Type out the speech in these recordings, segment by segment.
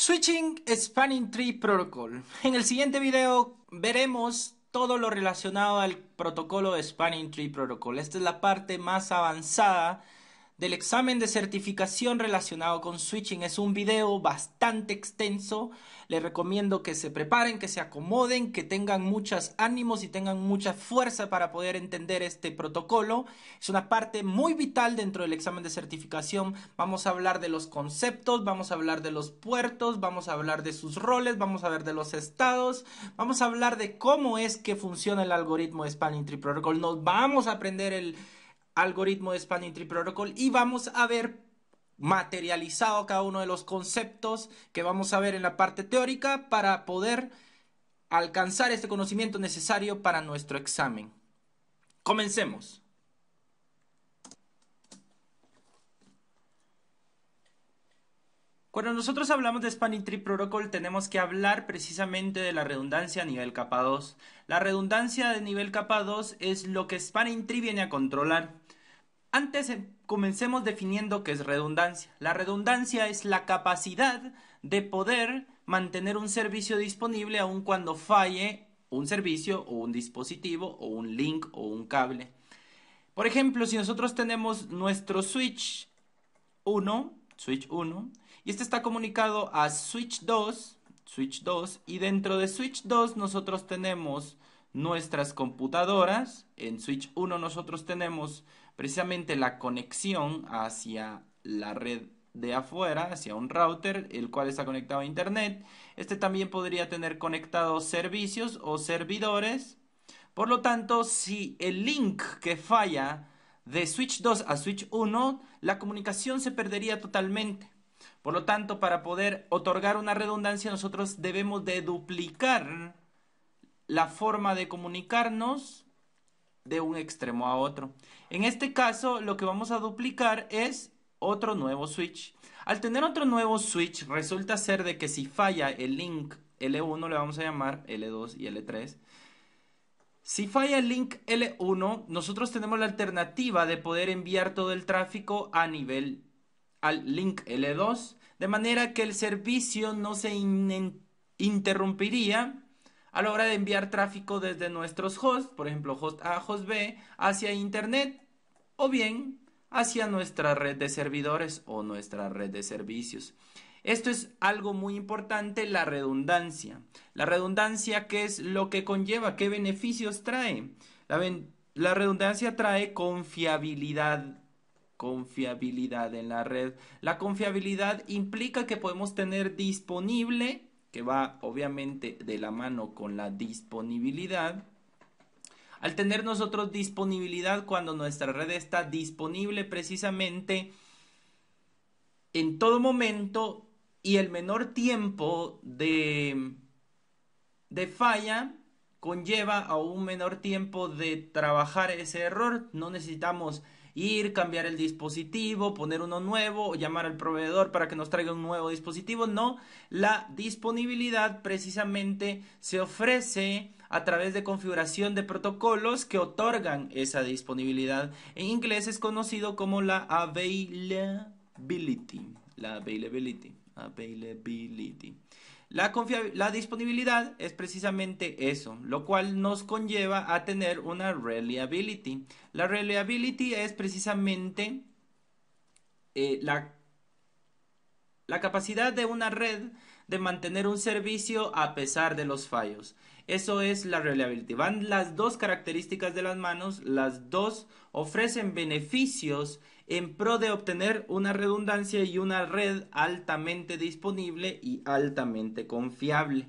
Switching Spanning Tree Protocol. En el siguiente video veremos todo lo relacionado al protocolo de Spanning Tree Protocol. Esta es la parte más avanzada del examen de certificación relacionado con switching. Es un video bastante extenso. Les recomiendo que se preparen, que se acomoden, que tengan muchos ánimos y tengan mucha fuerza para poder entender este protocolo. Es una parte muy vital dentro del examen de certificación. Vamos a hablar de los conceptos, vamos a hablar de los puertos, vamos a hablar de sus roles, vamos a ver de los estados, vamos a hablar de cómo es que funciona el algoritmo de Spanning Tree Protocol. Nos vamos a aprender el algoritmo de Spanning Tree Protocol y vamos a ver materializado cada uno de los conceptos que vamos a ver en la parte teórica para poder alcanzar este conocimiento necesario para nuestro examen. Comencemos. Cuando nosotros hablamos de Spanning Tree Protocol tenemos que hablar precisamente de la redundancia a nivel capa 2. La redundancia de nivel capa 2 es lo que Spanning Tree viene a controlar. Antes comencemos definiendo qué es redundancia. La redundancia es la capacidad de poder mantener un servicio disponible aun cuando falle un servicio o un dispositivo o un link o un cable. Por ejemplo, si nosotros tenemos nuestro switch 1, y este está comunicado a switch 2, y dentro de switch 2 nosotros tenemos nuestras computadoras. En switch 1 nosotros tenemos precisamente la conexión hacia la red de afuera, hacia un router, el cual está conectado a internet. Este también podría tener conectados servicios o servidores. Por lo tanto, si el link que falla de switch 2 a switch 1, la comunicación se perdería totalmente. Por lo tanto, para poder otorgar una redundancia, nosotros debemos de duplicar la forma de comunicarnos de un extremo a otro. En este caso, lo que vamos a duplicar es otro nuevo switch. Al tener otro nuevo switch, resulta ser de que si falla el link L1, le vamos a llamar L2 y L3. Si falla el link L1, nosotros tenemos la alternativa de poder enviar todo el tráfico al link L2, de manera que el servicio no se interrumpiría a la hora de enviar tráfico desde nuestros hosts, por ejemplo, host A, host B, hacia Internet, o bien hacia nuestra red de servidores o nuestra red de servicios. Esto es algo muy importante, la redundancia. La redundancia, ¿qué es lo que conlleva? ¿Qué beneficios trae? La redundancia trae confiabilidad en la red. La confiabilidad implica que podemos tener disponible, que va obviamente de la mano con la disponibilidad. Al tener nosotros disponibilidad, cuando nuestra red está disponible precisamente en todo momento y el menor tiempo de falla conlleva a un menor tiempo de trabajar ese error. No necesitamos ir, cambiar el dispositivo, poner uno nuevo o llamar al proveedor para que nos traiga un nuevo dispositivo. No, la disponibilidad precisamente se ofrece a través de configuración de protocolos que otorgan esa disponibilidad. En inglés es conocido como la availability. La disponibilidad es precisamente eso, lo cual nos conlleva a tener una reliability. La reliability es precisamente la capacidad de una red de mantener un servicio a pesar de los fallos. Eso es la reliability. Van las dos características de las manos, las dos ofrecen beneficios en pro de obtener una redundancia y una red altamente disponible y altamente confiable.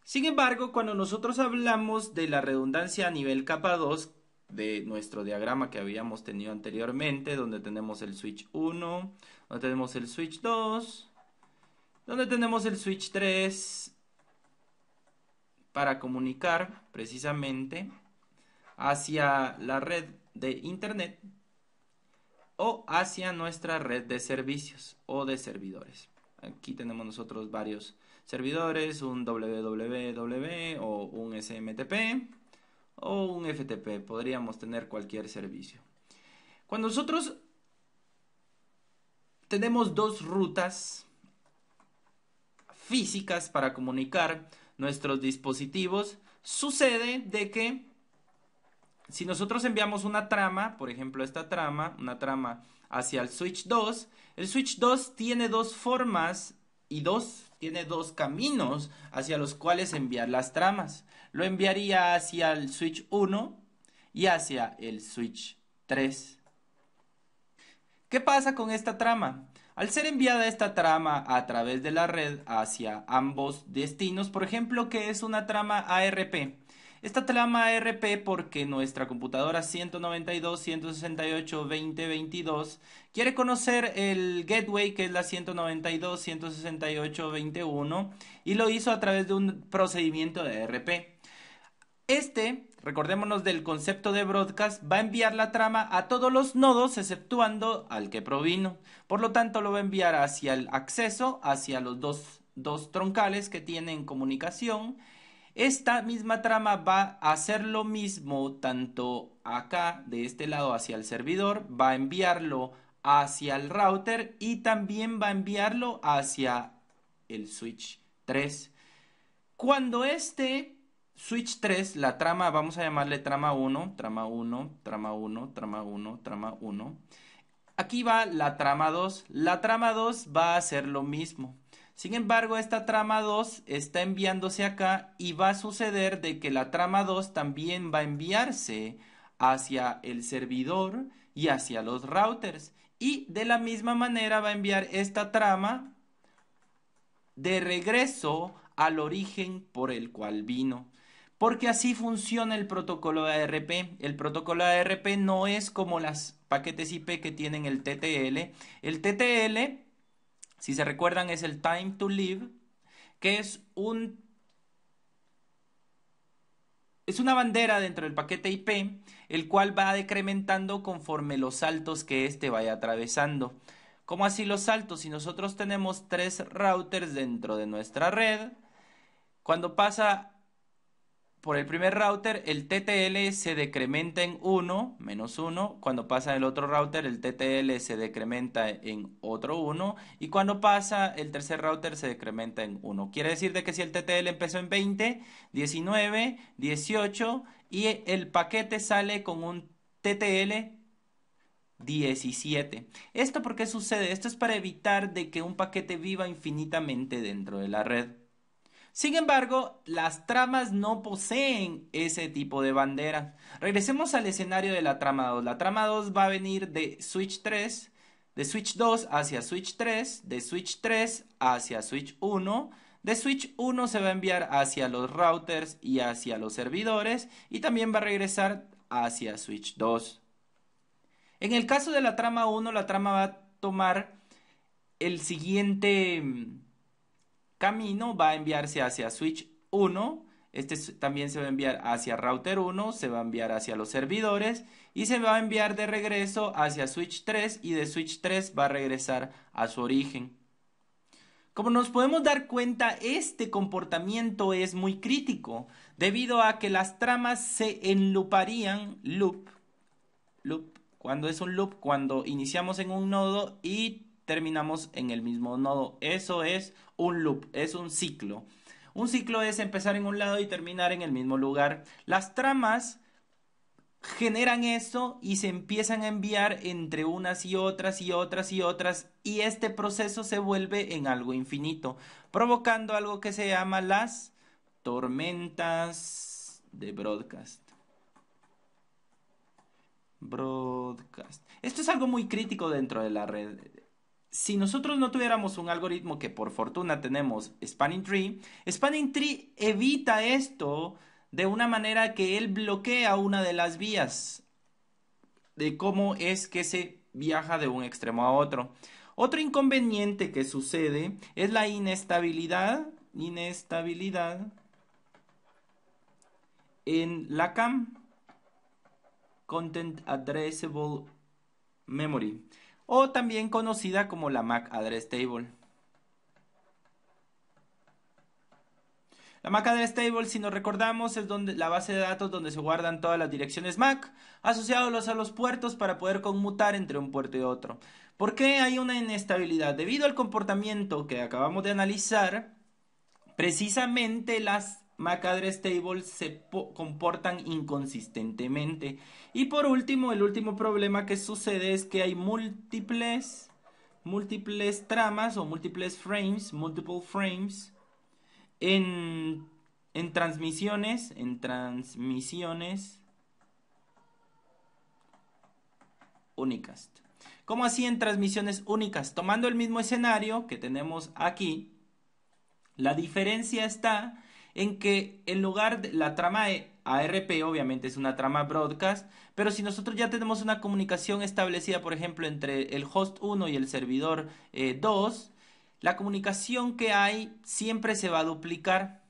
Sin embargo, cuando nosotros hablamos de la redundancia a nivel capa 2, de nuestro diagrama que habíamos tenido anteriormente, donde tenemos el switch 1, donde tenemos el switch 2, donde tenemos el switch 3, para comunicar precisamente hacia la red de internet o hacia nuestra red de servicios o de servidores. Aquí tenemos nosotros varios servidores, un www o un SMTP o un FTP. Podríamos tener cualquier servicio. Cuando nosotros tenemos dos rutas físicas para comunicar nuestros dispositivos. Sucede de que si nosotros enviamos una trama, por ejemplo esta trama, una trama hacia el switch 2, el switch 2 tiene dos formas y tiene dos caminos hacia los cuales enviar las tramas. Lo enviaría hacia el switch 1 y hacia el switch 3. ¿Qué pasa con esta trama? Al ser enviada esta trama a través de la red hacia ambos destinos, por ejemplo, que es una trama ARP. Esta trama ARP porque nuestra computadora 192.168.20.22 quiere conocer el gateway que es la 192.168.20.1 y lo hizo a través de un procedimiento de ARP. Recordémonos del concepto de broadcast, va a enviar la trama a todos los nodos exceptuando al que provino. Por lo tanto, lo va a enviar hacia el acceso, hacia los dos troncales que tienen comunicación. Esta misma trama va a hacer lo mismo tanto acá, de este lado hacia el servidor, va a enviarlo hacia el router y también va a enviarlo hacia el switch 3. Cuando switch 3, la trama, vamos a llamarle trama 1, trama 1, trama 1, trama 1, trama 1. Aquí va la trama 2. La trama 2 va a hacer lo mismo. Sin embargo, esta trama 2 está enviándose acá y va a suceder de que la trama 2 también va a enviarse hacia el servidor y hacia los routers. Y de la misma manera va a enviar esta trama de regreso al origen por el cual vino. Porque así funciona el protocolo de ARP. El protocolo de ARP no es como los paquetes IP que tienen el TTL. El TTL, si se recuerdan, es el Time to Live, que es una bandera dentro del paquete IP, el cual va decrementando conforme los saltos que éste vaya atravesando. ¿Cómo así los saltos? Si nosotros tenemos 3 routers dentro de nuestra red, cuando pasa por el primer router, el TTL se decrementa en 1, menos 1. Cuando pasa el otro router, el TTL se decrementa en otro 1. Y cuando pasa el tercer router, se decrementa en 1. Quiere decir de que si el TTL empezó en 20, 19, 18 y el paquete sale con un TTL 17. ¿Esto por qué sucede? Esto es para evitar de que un paquete viva infinitamente dentro de la red. Sin embargo, las tramas no poseen ese tipo de bandera. Regresemos al escenario de la trama 2. La trama 2 va a venir de switch 3, de switch 2 hacia switch 3, de switch 3 hacia switch 1. De switch 1 se va a enviar hacia los routers y hacia los servidores y también va a regresar hacia switch 2. En el caso de la trama 1, la trama va a tomar el siguiente camino, va a enviarse hacia switch 1, también se va a enviar hacia router 1, se va a enviar hacia los servidores y se va a enviar de regreso hacia switch 3 y de switch 3 va a regresar a su origen. Como nos podemos dar cuenta, este comportamiento es muy crítico debido a que las tramas se enluparían, loop, cuando es un loop, cuando iniciamos en un nodo y terminamos en el mismo nodo. Eso es un loop, es un ciclo. Un ciclo es empezar en un lado y terminar en el mismo lugar. Las tramas generan eso y se empiezan a enviar entre unas y otras y otras y otras y este proceso se vuelve en algo infinito, provocando algo que se llama las tormentas de broadcast. Esto es algo muy crítico dentro de la red. Si nosotros no tuviéramos un algoritmo que por fortuna tenemos Spanning Tree evita esto de una manera que él bloquea una de las vías de cómo es que se viaja de un extremo a otro. Otro inconveniente que sucede es la inestabilidad en la CAM, Content Addressable Memory, o también conocida como la MAC Address Table. La MAC Address Table, si nos recordamos, es donde la base de datos donde se guardan todas las direcciones MAC, asociados a los puertos para poder conmutar entre un puerto y otro. ¿Por qué hay una inestabilidad? Debido al comportamiento que acabamos de analizar, precisamente las MAC Address Tables se comportan inconsistentemente. Y por último, el último problema que sucede es que hay múltiples tramas o múltiples frames, multiple frames en, en transmisiones unicast. ¿Cómo así en transmisiones únicas? Tomando el mismo escenario que tenemos aquí, la diferencia está en que en lugar de la trama ARP, obviamente es una trama broadcast, pero si nosotros ya tenemos una comunicación establecida, por ejemplo, entre el host 1 y el servidor 2, la comunicación que hay siempre se va a duplicar.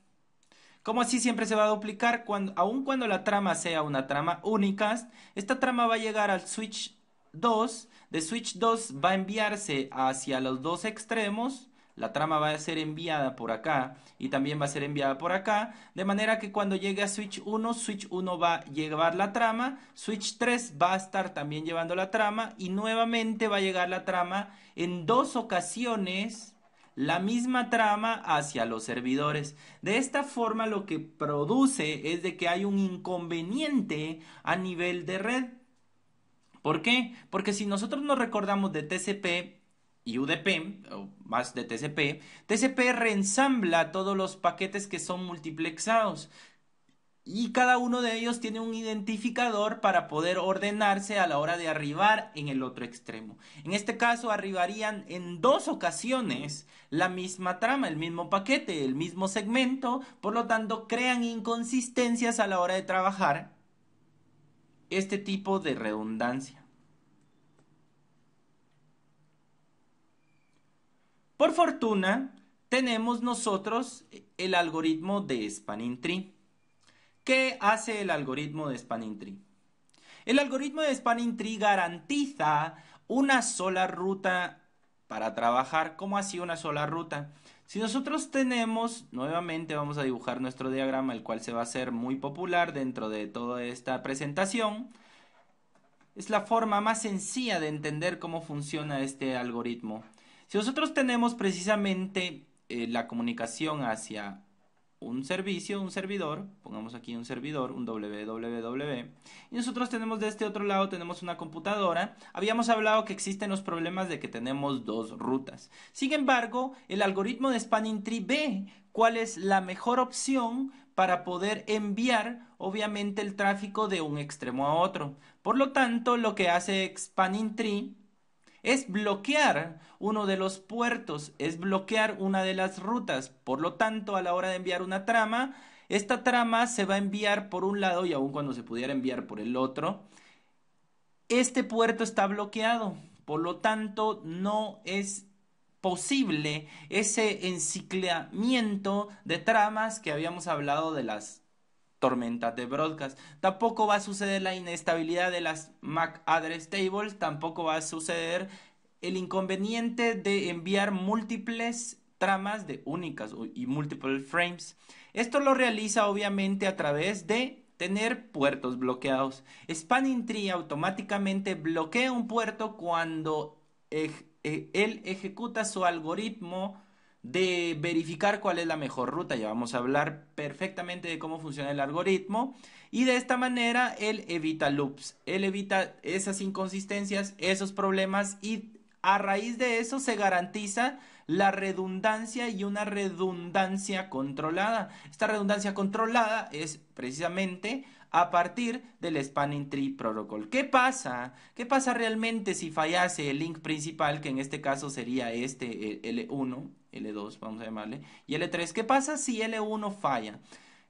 ¿Cómo así siempre se va a duplicar? Aun cuando la trama sea una trama unicast, esta trama va a llegar al switch 2, de switch 2 va a enviarse hacia los dos extremos, la trama va a ser enviada por acá y también va a ser enviada por acá, de manera que cuando llegue a switch 1 va a llevar la trama, switch 3 va a estar también llevando la trama y nuevamente va a llegar la trama en dos ocasiones, la misma trama hacia los servidores. De esta forma lo que produce es de que hay un inconveniente a nivel de red. ¿Por qué? Porque si nosotros nos recordamos de TCP y UDP, o más de TCP, TCP reensambla todos los paquetes que son multiplexados. Y cada uno de ellos tiene un identificador para poder ordenarse a la hora de arribar en el otro extremo. En este caso arribarían en dos ocasiones la misma trama, el mismo paquete, el mismo segmento, por lo tanto crean inconsistencias a la hora de trabajar este tipo de redundancia. Por fortuna, tenemos nosotros el algoritmo de Spanning Tree. ¿Qué hace el algoritmo de Spanning Tree? El algoritmo de Spanning Tree garantiza una sola ruta para trabajar. ¿Cómo así una sola ruta? Si nosotros tenemos, nuevamente vamos a dibujar nuestro diagrama, el cual se va a hacer muy popular dentro de toda esta presentación. Es la forma más sencilla de entender cómo funciona este algoritmo. Si nosotros tenemos precisamente la comunicación hacia un servicio, un servidor, pongamos aquí un servidor, un www, y nosotros tenemos de este otro lado, tenemos una computadora. Habíamos hablado que existen los problemas de que tenemos dos rutas. Sin embargo, el algoritmo de Spanning Tree ve cuál es la mejor opción para poder enviar, obviamente, el tráfico de un extremo a otro. Por lo tanto, lo que hace Spanning Tree es bloquear uno de los puertos, es bloquear una de las rutas. Por lo tanto, a la hora de enviar una trama, esta trama se va a enviar por un lado y aun cuando se pudiera enviar por el otro, este puerto está bloqueado. Por lo tanto, no es posible ese enciclamiento de tramas que habíamos hablado de las tormentas de broadcast. Tampoco va a suceder la inestabilidad de las MAC Address Tables, tampoco va a suceder el inconveniente de enviar múltiples tramas de únicas y multiple frames. Esto lo realiza obviamente a través de tener puertos bloqueados. Spanning Tree automáticamente bloquea un puerto cuando él ejecuta su algoritmo de verificar cuál es la mejor ruta. Ya vamos a hablar perfectamente de cómo funciona el algoritmo y de esta manera él evita loops, él evita esas inconsistencias, esos problemas y a raíz de eso se garantiza la redundancia y una redundancia controlada. Esta redundancia controlada es precisamente a partir del Spanning Tree Protocol. ¿Qué pasa? ¿Qué pasa realmente si fallase el link principal, que en este caso sería este L1, L2 vamos a llamarle, y L3? ¿Qué pasa si L1 falla?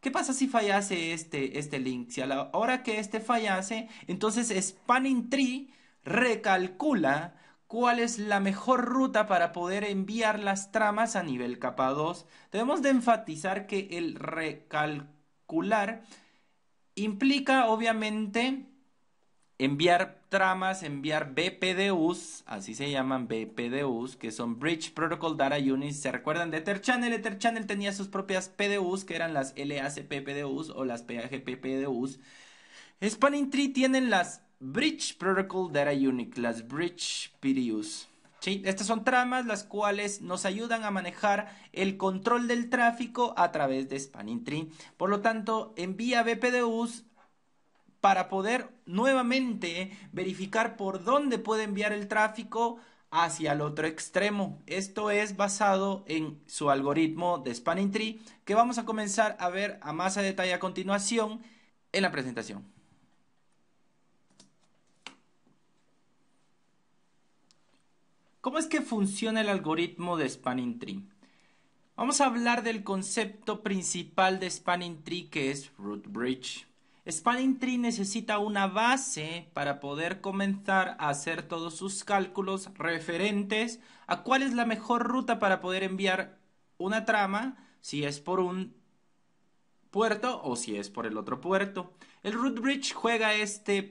¿Qué pasa si fallase este link? Si a la hora que este fallase, entonces Spanning Tree recalcula cuál es la mejor ruta para poder enviar las tramas a nivel capa 2. Debemos de enfatizar que el recalcular implica obviamente enviar tramas, enviar BPDUs, así se llaman BPDUs, que son Bridge Protocol Data Units. ¿Se recuerdan de Etherchannel? Etherchannel tenía sus propias PDUs, que eran las LACP PDUs o las PAGP PDUs. Spanning Tree tienen las Bridge Protocol Data Unit, las Bridge PDUs. ¿Sí? Estas son tramas las cuales nos ayudan a manejar el control del tráfico a través de Spanning Tree. Por lo tanto, envía BPDUs para poder nuevamente verificar por dónde puede enviar el tráfico hacia el otro extremo. Esto es basado en su algoritmo de Spanning Tree, que vamos a comenzar a ver a más a detalle a continuación en la presentación. ¿Cómo es que funciona el algoritmo de Spanning Tree? Vamos a hablar del concepto principal de Spanning Tree, que es Root Bridge. Spanning Tree necesita una base para poder comenzar a hacer todos sus cálculos referentes a cuál es la mejor ruta para poder enviar una trama, si es por un puerto o si es por el otro puerto. El Root Bridge juega este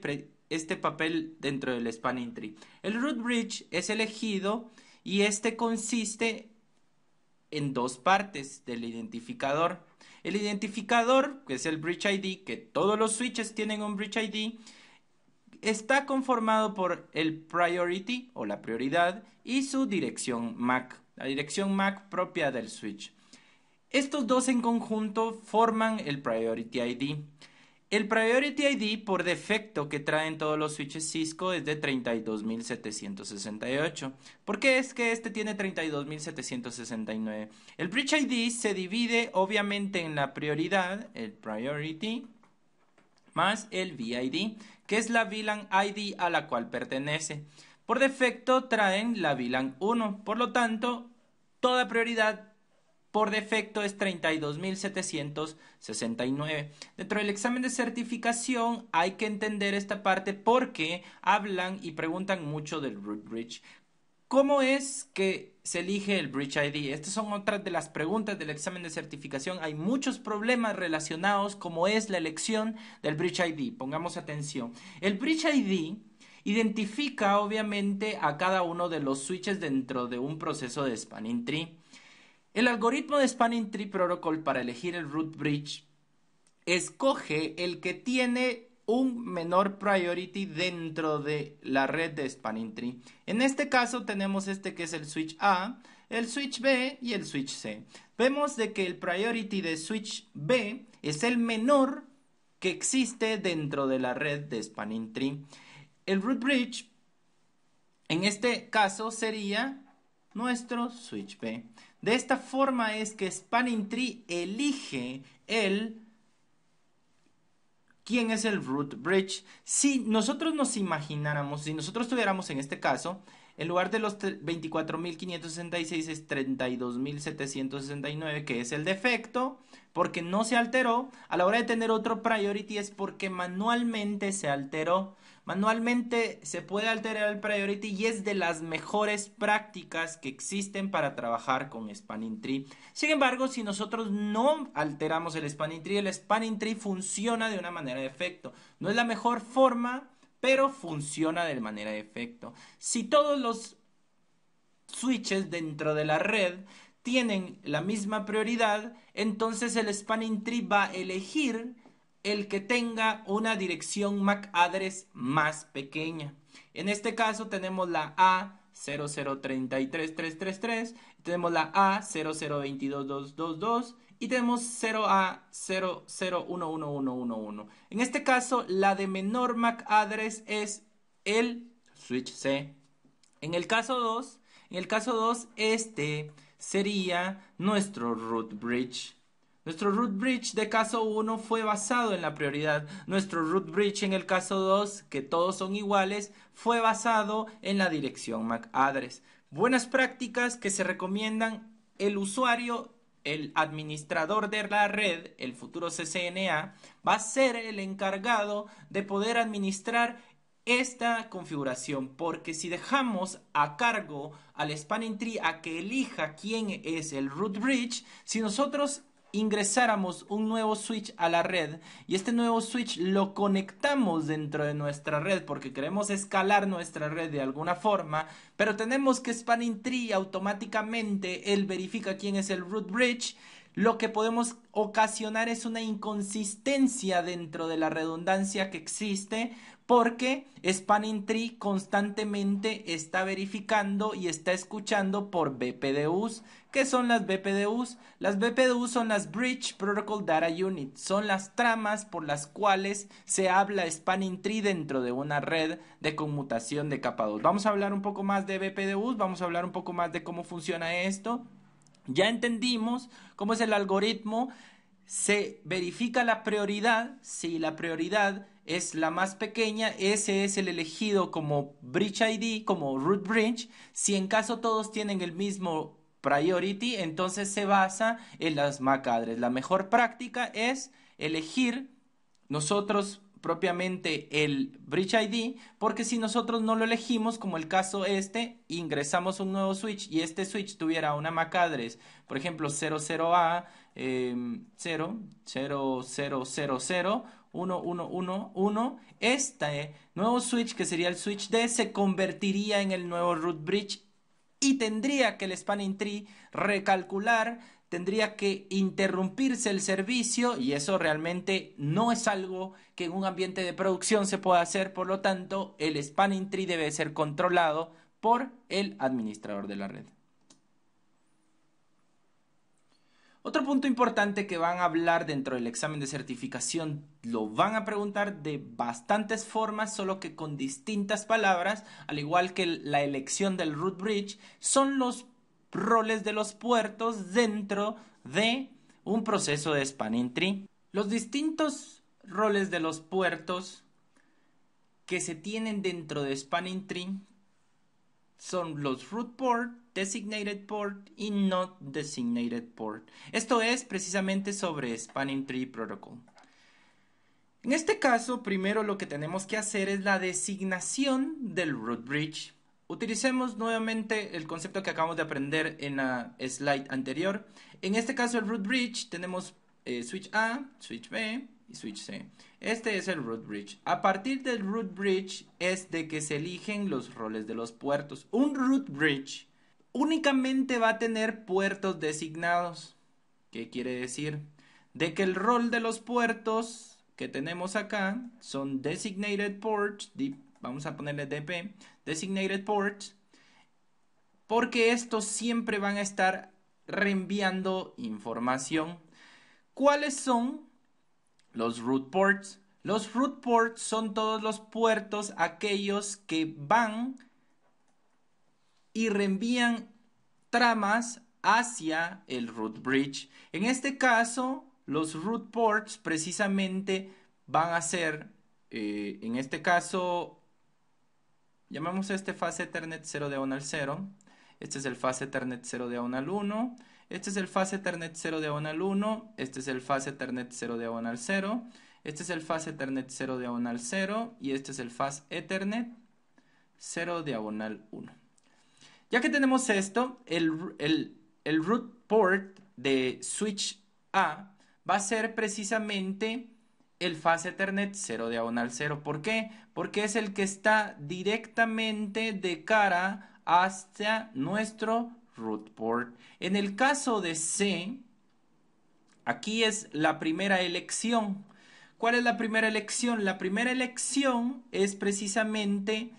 papel dentro del Spanning Tree. El Root Bridge es elegido y este consiste en dos partes del identificador. El identificador, que es el Bridge ID, que todos los switches tienen un Bridge ID, está conformado por el priority o la prioridad y su dirección MAC, la dirección MAC propia del switch. Estos dos en conjunto forman el Priority ID. El Priority ID por defecto que traen todos los switches Cisco es de 32.768. ¿Por qué es que este tiene 32.769? El Bridge ID se divide obviamente en la prioridad, el Priority, más el VID, que es la VLAN ID a la cual pertenece. Por defecto traen la VLAN 1, por lo tanto, toda prioridad por defecto es 32.769. Dentro del examen de certificación hay que entender esta parte porque hablan y preguntan mucho del Root Bridge. ¿Cómo es que se elige el Bridge ID? Estas son otras de las preguntas del examen de certificación. Hay muchos problemas relacionados como es la elección del Bridge ID. Pongamos atención. El Bridge ID identifica obviamente a cada uno de los switches dentro de un proceso de Spanning Tree. El algoritmo de Spanning Tree Protocol para elegir el Root Bridge escoge el que tiene un menor priority dentro de la red de Spanning Tree. En este caso tenemos este que es el switch A, el switch B y el switch C. Vemos de que el priority de switch B es el menor que existe dentro de la red de Spanning Tree. El Root Bridge en este caso sería nuestro switch B. De esta forma es que Spanning Tree elige quién es el Root Bridge. Si nosotros nos imagináramos, si nosotros tuviéramos en este caso, en lugar de los 24.566 es 32.769, que es el defecto, porque no se alteró. A la hora de tener otro priority es porque manualmente se alteró. Manualmente se puede alterar el priority y es de las mejores prácticas que existen para trabajar con Spanning Tree. Sin embargo, si nosotros no alteramos el Spanning Tree funciona de una manera de efecto. No es la mejor forma, pero funciona de manera de efecto. Si todos los switches dentro de la red tienen la misma prioridad, entonces el Spanning Tree va a elegir el que tenga una dirección MAC address más pequeña. En este caso tenemos la A0033333, tenemos la A0022222 y tenemos 0A0011111. En este caso la de menor MAC address es el switch C. En el caso 2, este sería nuestro Root Bridge. Nuestro Root Bridge de caso 1 fue basado en la prioridad. Nuestro Root Bridge en el caso 2, que todos son iguales, fue basado en la dirección MAC address. Buenas prácticas que se recomiendan el usuario, el administrador de la red, el futuro CCNA, va a ser el encargado de poder administrar esta configuración, porque si dejamos a cargo al Spanning Tree a que elija quién es el Root Bridge, si nosotros ingresáramos un nuevo switch a la red y este nuevo switch lo conectamos dentro de nuestra red porque queremos escalar nuestra red de alguna forma, pero tenemos que Spanning Tree automáticamente él verifica quién es el root bridge. Lo que podemos ocasionar es una inconsistencia dentro de la redundancia que existe porque Spanning Tree constantemente está verificando y está escuchando por BPDUs. ¿Qué son las BPDUs? Las BPDUs son las Bridge Protocol Data Unit. Son las tramas por las cuales se habla Spanning Tree dentro de una red de conmutación de capa 2. Vamos a hablar un poco más de BPDUs, vamos a hablar un poco más de cómo funciona esto. Ya entendimos cómo es el algoritmo. Se verifica la prioridad. Si la prioridad es la más pequeña, ese es el elegido como bridge ID, como root bridge. Si en caso todos tienen el mismo priority, entonces se basa en las MAC address. La mejor práctica es elegir nosotros propiamente el Bridge ID, porque si nosotros no lo elegimos, como el caso ingresamos un nuevo switch y este switch tuviera una MAC address, por ejemplo 00A 0 0 0 0 0 1 1 1 1, este nuevo switch, que sería el switch D, se convertiría en el nuevo root bridge y tendría que el Spanning Tree recalcular, tendría que interrumpirse el servicio y eso realmente no es algo que en un ambiente de producción se pueda hacer. Por lo tanto, el Spanning Tree debe ser controlado por el administrador de la red. Otro punto importante que van a hablar dentro del examen de certificación, lo van a preguntar de bastantes formas, solo que con distintas palabras, al igual que la elección del root bridge, son los roles de los puertos dentro de un proceso de Spanning Tree. Los distintos roles de los puertos que se tienen dentro de Spanning Tree son los root port, designated port y not designated port. Esto es precisamente sobre Spanning Tree Protocol. En este caso, primero lo que tenemos que hacer es la designación del root bridge. Utilicemos nuevamente el concepto que acabamos de aprender en la slide anterior. En este caso, el root bridge tenemos switch A, switch B y switch C. Este es el root bridge. A partir del root bridge es de que se eligen los roles de los puertos. Un root bridge únicamente va a tener puertos designados. ¿Qué quiere decir? De que el rol de los puertos que tenemos acá son designated ports, vamos a ponerle DP, designated ports, porque estos siempre van a estar reenviando información. ¿Cuáles son los root ports? Los root ports son todos los puertos, aquellos que van y reenvían tramas hacia el root bridge. En este caso, los root ports precisamente van a ser, en este caso, llamamos a este fase Ethernet 0 diagonal 0. Este es el fase Ethernet 0 diagonal 1. Este es el fase Ethernet 0 diagonal 1. Este es el fase Ethernet 0 diagonal 0. Este es el fase Ethernet 0 diagonal 0. Y este es el fase Ethernet 0 diagonal 1. Ya que tenemos esto, el root port de switch A va a ser precisamente el fase Ethernet 0 diagonal 0. ¿Por qué? Porque es el que está directamente de cara hacia nuestro root port. En el caso de C, aquí es la primera elección. ¿Cuál es la primera elección? La primera elección es precisamente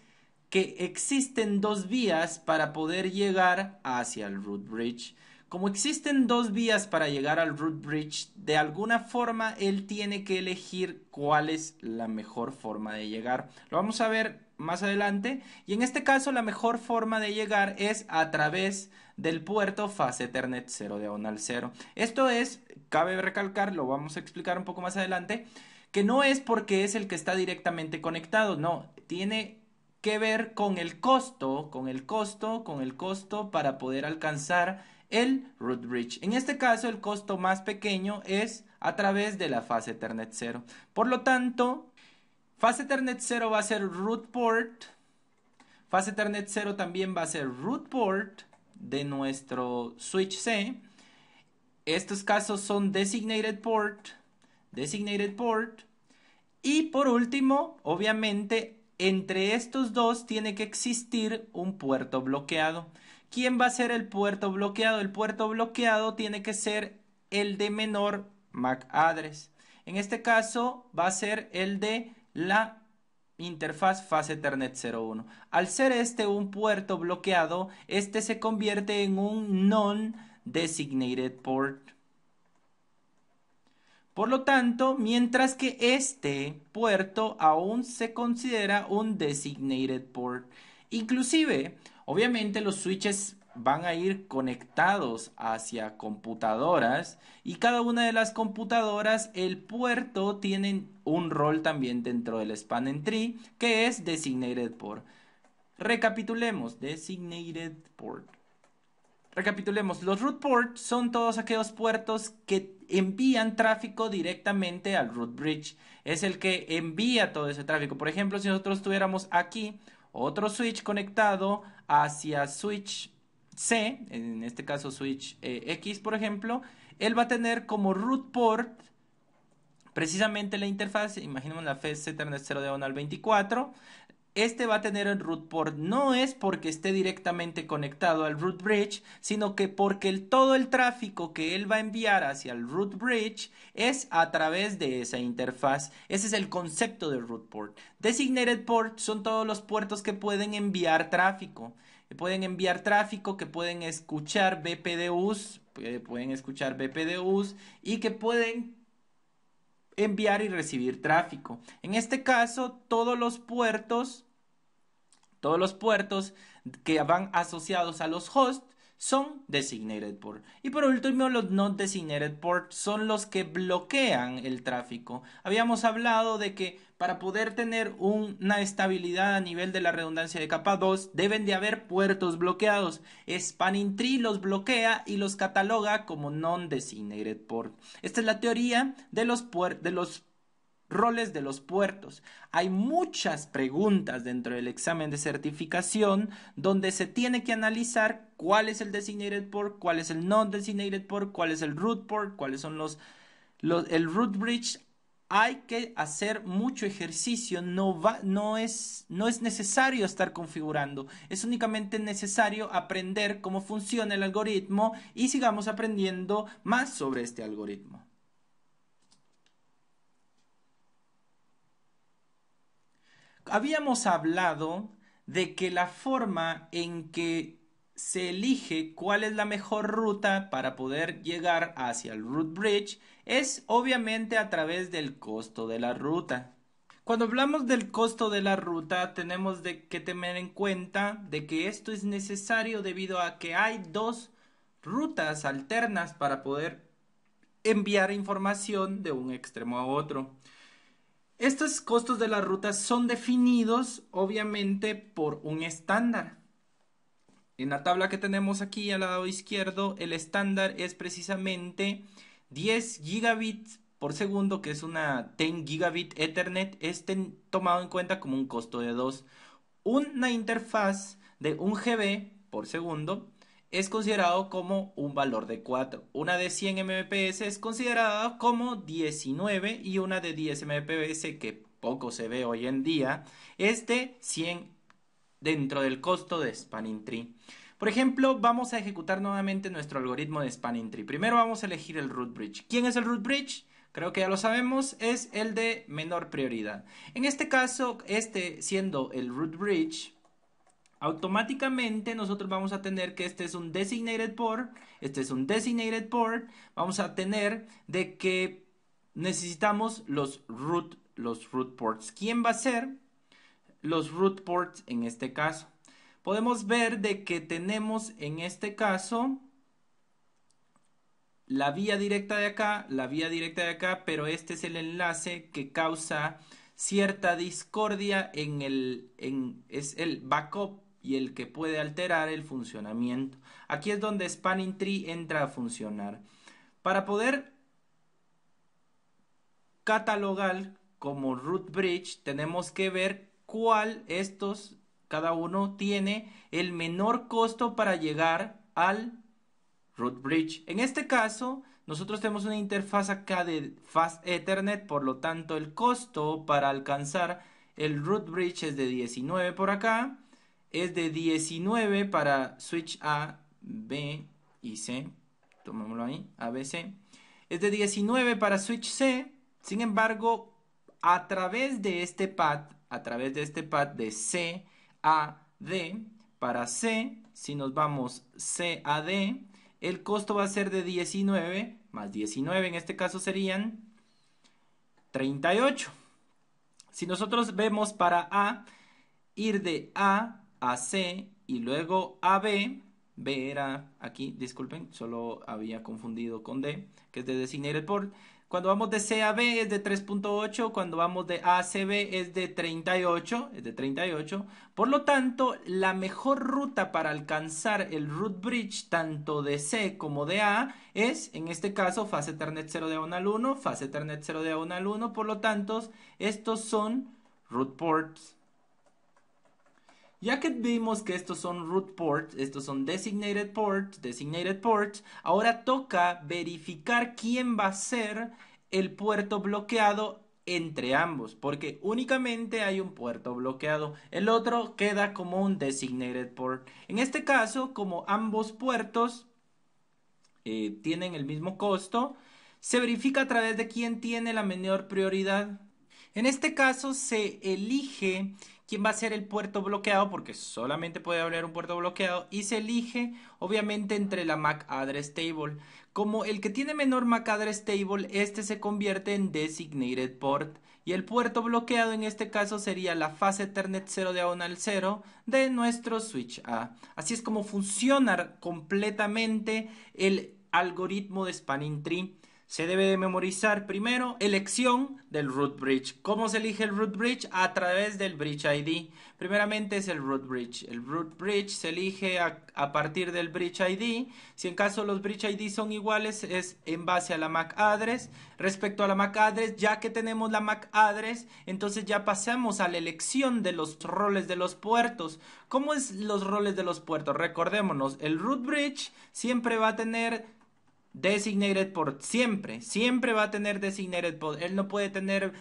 que existen dos vías para poder llegar hacia el root bridge. Como existen dos vías para llegar al root bridge, de alguna forma él tiene que elegir cuál es la mejor forma de llegar. Lo vamos a ver más adelante. Y en este caso la mejor forma de llegar es a través del puerto fase Ethernet 0 diagonal 0. Esto es, cabe recalcar, lo vamos a explicar un poco más adelante, que no es porque es el que está directamente conectado, no, tiene que ver con el costo para poder alcanzar el root bridge. En este caso, el costo más pequeño es a través de la fase Ethernet 0. Por lo tanto, fase Ethernet 0 va a ser root port. Fase Ethernet 0 también va a ser root port de nuestro switch C. Estos casos son designated port, y por último, obviamente, entre estos dos tiene que existir un puerto bloqueado. ¿Quién va a ser el puerto bloqueado? El puerto bloqueado tiene que ser el de menor MAC address. En este caso va a ser el de la interfaz fase Ethernet 01. Al ser este un puerto bloqueado, este se convierte en un non-designated port. Por lo tanto, mientras que este puerto aún se considera un designated port. Inclusive, obviamente los switches van a ir conectados hacia computadoras y cada una de las computadoras, el puerto tiene un rol también dentro del spanning tree que es designated port. Recapitulemos, designated port. Recapitulemos, los root ports son todos aquellos puertos que envían tráfico directamente al root bridge. Es el que envía todo ese tráfico. Por ejemplo, si nosotros tuviéramos aquí otro switch conectado hacia switch C, en este caso switch X, por ejemplo, él va a tener como root port precisamente la interfaz. Imaginemos la FES Ethernet 0 diagonal 24. Este va a tener el root port, no es porque esté directamente conectado al root bridge, sino que porque todo el tráfico que él va a enviar hacia el root bridge es a través de esa interfaz. Ese es el concepto del root port. Designated port son todos los puertos que pueden enviar tráfico. Que pueden escuchar BPDUs, y que pueden enviar y recibir tráfico. En este caso, todos los puertos que van asociados a los hosts son designated port. Y por último, los not designated port son los que bloquean el tráfico. Habíamos hablado de que para poder tener una estabilidad a nivel de la redundancia de capa 2 deben de haber puertos bloqueados. Spanning Tree los bloquea y los cataloga como non-designated port. Esta es la teoría de los roles de los puertos. Hay muchas preguntas dentro del examen de certificación donde se tiene que analizar cuál es el designated port, cuál es el non-designated port, cuál es el root port, cuáles son el root bridge. Hay que hacer mucho ejercicio, no es necesario estar configurando, es únicamente necesario aprender cómo funciona el algoritmo y sigamos aprendiendo más sobre este algoritmo. Habíamos hablado de que la forma en que se elige cuál es la mejor ruta para poder llegar hacia el root bridge es obviamente a través del costo de la ruta. Cuando hablamos del costo de la ruta tenemos que tener en cuenta de que esto es necesario debido a que hay dos rutas alternas para poder enviar información de un extremo a otro. Estos costos de las rutas son definidos obviamente por un estándar. En la tabla que tenemos aquí al lado izquierdo, el estándar es precisamente 10 gigabits por segundo, que es una 10 gigabit Ethernet, tomado en cuenta como un costo de 2. Una interfaz de 1 GB por segundo es considerado como un valor de 4. Una de 100 Mbps es considerada como 19 y una de 10 Mbps, que poco se ve hoy en día, es de 100 dentro del costo de Spanning Tree. Por ejemplo, vamos a ejecutar nuevamente nuestro algoritmo de Spanning Tree. Primero vamos a elegir el root bridge. ¿Quién es el root bridge? Creo que ya lo sabemos, es el de menor prioridad. En este caso, siendo el root bridge, automáticamente nosotros vamos a tener que este es un designated port, vamos a tener de que necesitamos los root ports. ¿Quién va a ser los root ports en este caso? Podemos ver de que tenemos en este caso la vía directa de acá, pero este es el enlace que causa cierta discordia es el backup y el que puede alterar el funcionamiento. Aquí es donde Spanning Tree entra a funcionar. Para poder catalogar como root bridge tenemos que ver cada uno tiene el menor costo para llegar al root bridge. En este caso nosotros tenemos una interfaz acá de Fast Ethernet, por lo tanto el costo para alcanzar el root bridge es de 19 por acá, es de 19 para switch A, B y C, tomémoslo ahí, A, B, C, es de 19 para switch C. Sin embargo, a través de este pad de C a D, para C, si nos vamos C a D, el costo va a ser de 19, más 19 en este caso serían 38. Si nosotros vemos para A, ir de A a C y luego a B, B era aquí, disculpen, solo había confundido con D, que es de Designated Port. Cuando vamos de C a B es de 3.8, cuando vamos de A a CB es de 38, Por lo tanto, la mejor ruta para alcanzar el root bridge tanto de C como de A es, en este caso, fase Ethernet 0 diagonal 1, fase Ethernet 0 diagonal 1, por lo tanto, estos son root ports. Ya que vimos que estos son root ports, estos son designated ports, ahora toca verificar quién va a ser el puerto bloqueado entre ambos, porque únicamente hay un puerto bloqueado, el otro queda como un designated port. En este caso, como ambos puertos tienen el mismo costo, se verifica a través de quién tiene la menor prioridad. En este caso se elige quién va a ser el puerto bloqueado, porque solamente puede haber un puerto bloqueado, y se elige obviamente entre la MAC address table. Como el que tiene menor MAC address table, este se convierte en designated port, y el puerto bloqueado en este caso sería la fase Ethernet 0 diagonal 0 de nuestro switch A. Así es como funciona completamente el algoritmo de Spanning Tree. Se debe de memorizar primero elección del root bridge. ¿Cómo se elige el root bridge? A través del bridge ID. Primeramente es el root bridge. El root bridge se elige a partir del bridge ID. Si en caso los bridge ID son iguales, es en base a la MAC address. Respecto a la MAC address, ya que tenemos la MAC address, entonces ya pasamos a la elección de los roles de los puertos. ¿Cómo es los roles de los puertos? Recordémonos, el root bridge siempre va a tener designated port, siempre va a tener designated port. Él no puede tener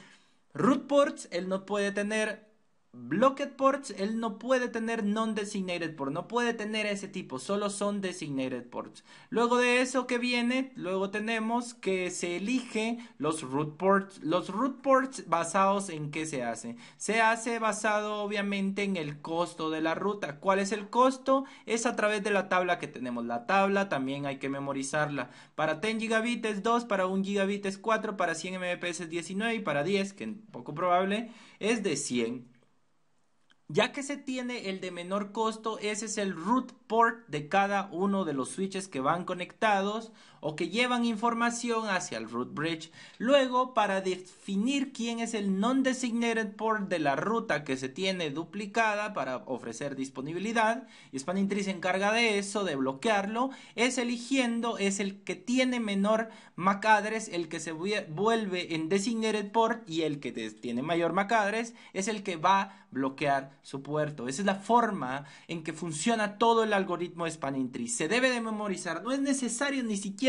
root ports, él no puede tener blocked ports, él no puede tener non-designated port, no puede tener ese tipo, solo son designated ports. Luego de eso que viene, luego tenemos que se elige los root ports. Los root ports basados en qué se hace. Se hace basado obviamente en el costo de la ruta. ¿Cuál es el costo? Es a través de la tabla que tenemos. La tabla también hay que memorizarla. Para 10 gigabit es 2, para 1 gigabit es 4, para 100 mbps es 19 y para 10, que es poco probable, es de 100. Ya que se tiene el de menor costo, ese es el root port de cada uno de los switches que van conectados o que llevan información hacia el root bridge. Luego, para definir quién es el non-designated port de la ruta que se tiene duplicada para ofrecer disponibilidad, y Spanning Tree se encarga de eso, de bloquearlo, es eligiendo, es el que tiene menor MAC address, el que se vuelve en designated port, y el que tiene mayor MAC address es el que va a bloquear su puerto. Esa es la forma en que funciona todo el algoritmo de Spanning Tree. Se debe de memorizar, no es necesario ni siquiera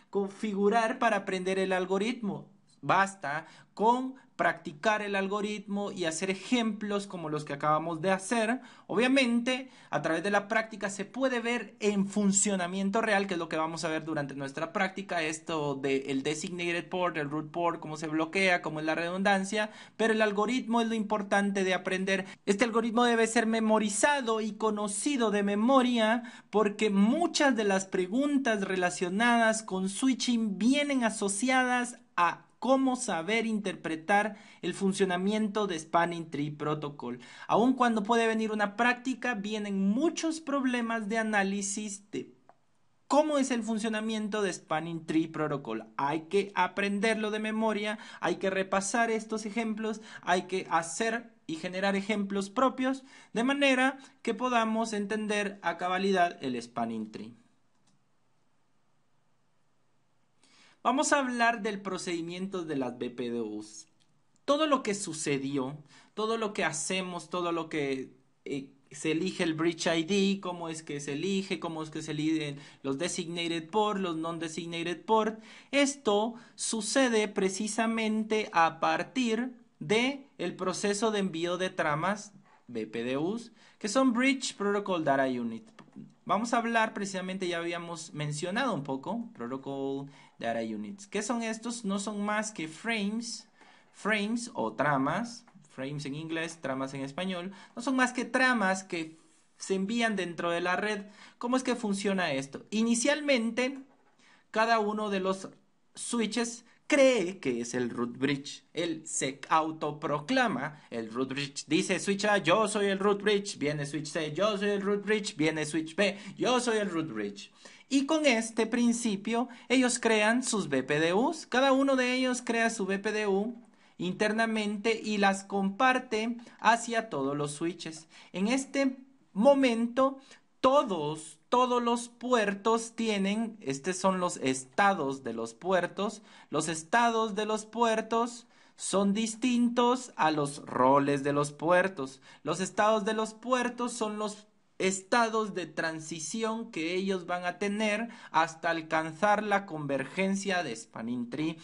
configurar para aprender el algoritmo. Basta con practicar el algoritmo y hacer ejemplos como los que acabamos de hacer. Obviamente, a través de la práctica se puede ver en funcionamiento real, que es lo que vamos a ver durante nuestra práctica, esto del designated port, el root port, cómo se bloquea, cómo es la redundancia, pero el algoritmo es lo importante de aprender. Este algoritmo debe ser memorizado y conocido de memoria porque muchas de las preguntas relacionadas con switching vienen asociadas a cómo saber interpretar el funcionamiento de Spanning Tree Protocol. Aun cuando puede venir una práctica, vienen muchos problemas de análisis de cómo es el funcionamiento de Spanning Tree Protocol. Hay que aprenderlo de memoria, hay que repasar estos ejemplos, hay que hacer y generar ejemplos propios, de manera que podamos entender a cabalidad el Spanning Tree. Vamos a hablar del procedimiento de las BPDUs. Todo lo que sucedió, todo lo que hacemos, todo lo que se elige el Bridge ID, cómo es que se elige, cómo es que se eligen los designated port, los non-designated port. Esto sucede precisamente a partir de el proceso de envío de tramas BPDUs, que son Bridge Protocol Data Unit. Vamos a hablar precisamente, ya habíamos mencionado un poco, Protocol Data Units. ¿Qué son estos? No son más que frames o tramas, frames en inglés, tramas en español, no son más que tramas que se envían dentro de la red. ¿Cómo es que funciona esto? Inicialmente, cada uno de los switches cree que es el root bridge. Él se autoproclama el root bridge. Dice switch A, yo soy el root bridge. Viene switch C, yo soy el root bridge. Viene switch B, yo soy el root bridge. Y con este principio, ellos crean sus BPDUs. Cada uno de ellos crea su BPDU internamente y las comparte hacia todos los switches. En este momento, todos los puertos tienen, estos son los estados de los puertos. Los estados de los puertos son distintos a los roles de los puertos. Los estados de los puertos son los estados de transición que ellos van a tener hasta alcanzar la convergencia de Spanning Tree.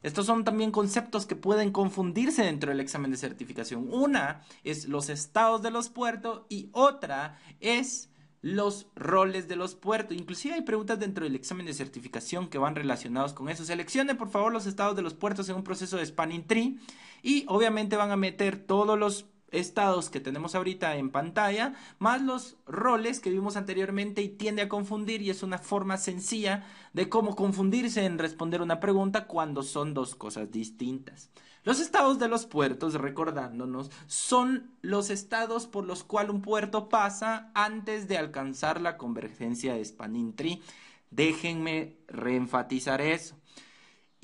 Estos son también conceptos que pueden confundirse dentro del examen de certificación. Una es los estados de los puertos y otra es los roles de los puertos. Inclusive hay preguntas dentro del examen de certificación que van relacionados con eso. Seleccione por favor los estados de los puertos en un proceso de Spanning Tree y obviamente van a meter todos los estados que tenemos ahorita en pantalla, más los roles que vimos anteriormente y tiende a confundir y es una forma sencilla de cómo confundirse en responder una pregunta cuando son dos cosas distintas. Los estados de los puertos, recordándonos, son los estados por los cuales un puerto pasa antes de alcanzar la convergencia de Spanning Tree. Déjenme reenfatizar eso.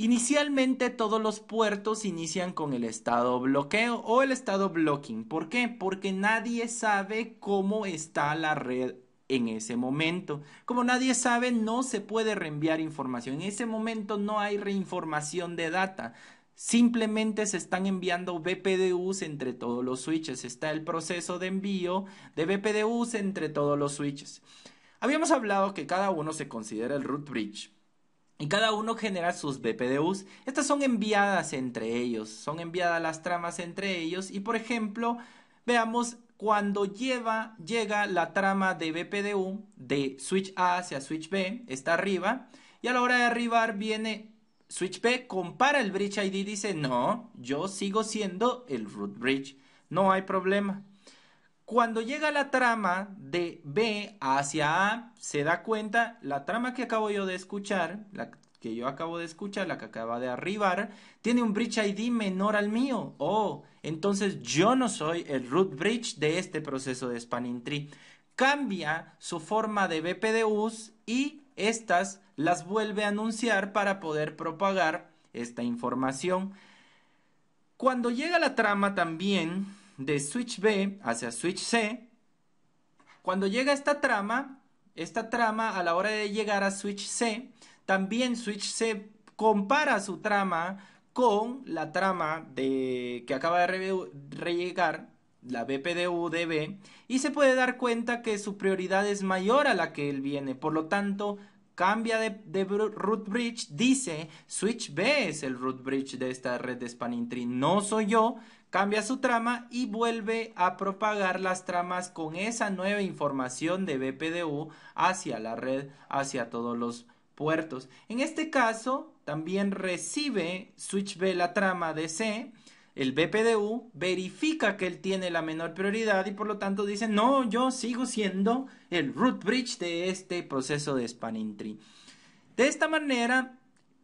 Inicialmente todos los puertos inician con el estado bloqueo o el estado blocking. ¿Por qué? Porque nadie sabe cómo está la red en ese momento. Como nadie sabe, no se puede reenviar información. En ese momento no hay reinformación de data. Simplemente se están enviando BPDUs entre todos los switches. Está el proceso de envío de BPDUs entre todos los switches. Habíamos hablado que cada uno se considera el root bridge. Y cada uno genera sus BPDUs. Estas son enviadas entre ellos. Son enviadas las tramas entre ellos. Y por ejemplo, veamos cuando llega la trama de BPDU de switch A hacia switch B. Está arriba. Y a la hora de arribar viene switch B. Compara el bridge ID. Dice, no, yo sigo siendo el root bridge. No hay problema. Cuando llega la trama de B hacia A, se da cuenta, la trama que acabo yo de escuchar, la que acaba de arribar, tiene un bridge ID menor al mío. Oh, entonces yo no soy el root bridge de este proceso de Spanning Tree. Cambia su forma de BPDUs y estas las vuelve a anunciar para poder propagar esta información. Cuando llega la trama también de switch B hacia switch C, cuando llega esta trama a la hora de llegar a switch C, también switch C compara su trama con la trama que acaba de rellegar, la BPDU de B, y se puede dar cuenta que su prioridad es mayor a la que él viene. Por lo tanto, cambia de root bridge, dice switch B es el root bridge de esta red de Spanning Tree, no soy yo. Cambia su trama y vuelve a propagar las tramas con esa nueva información de BPDU hacia la red, hacia todos los puertos. En este caso, también recibe switch B la trama de C, el BPDU verifica que él tiene la menor prioridad y por lo tanto dice, no, yo sigo siendo el root bridge de este proceso de Spanning Tree. De esta manera,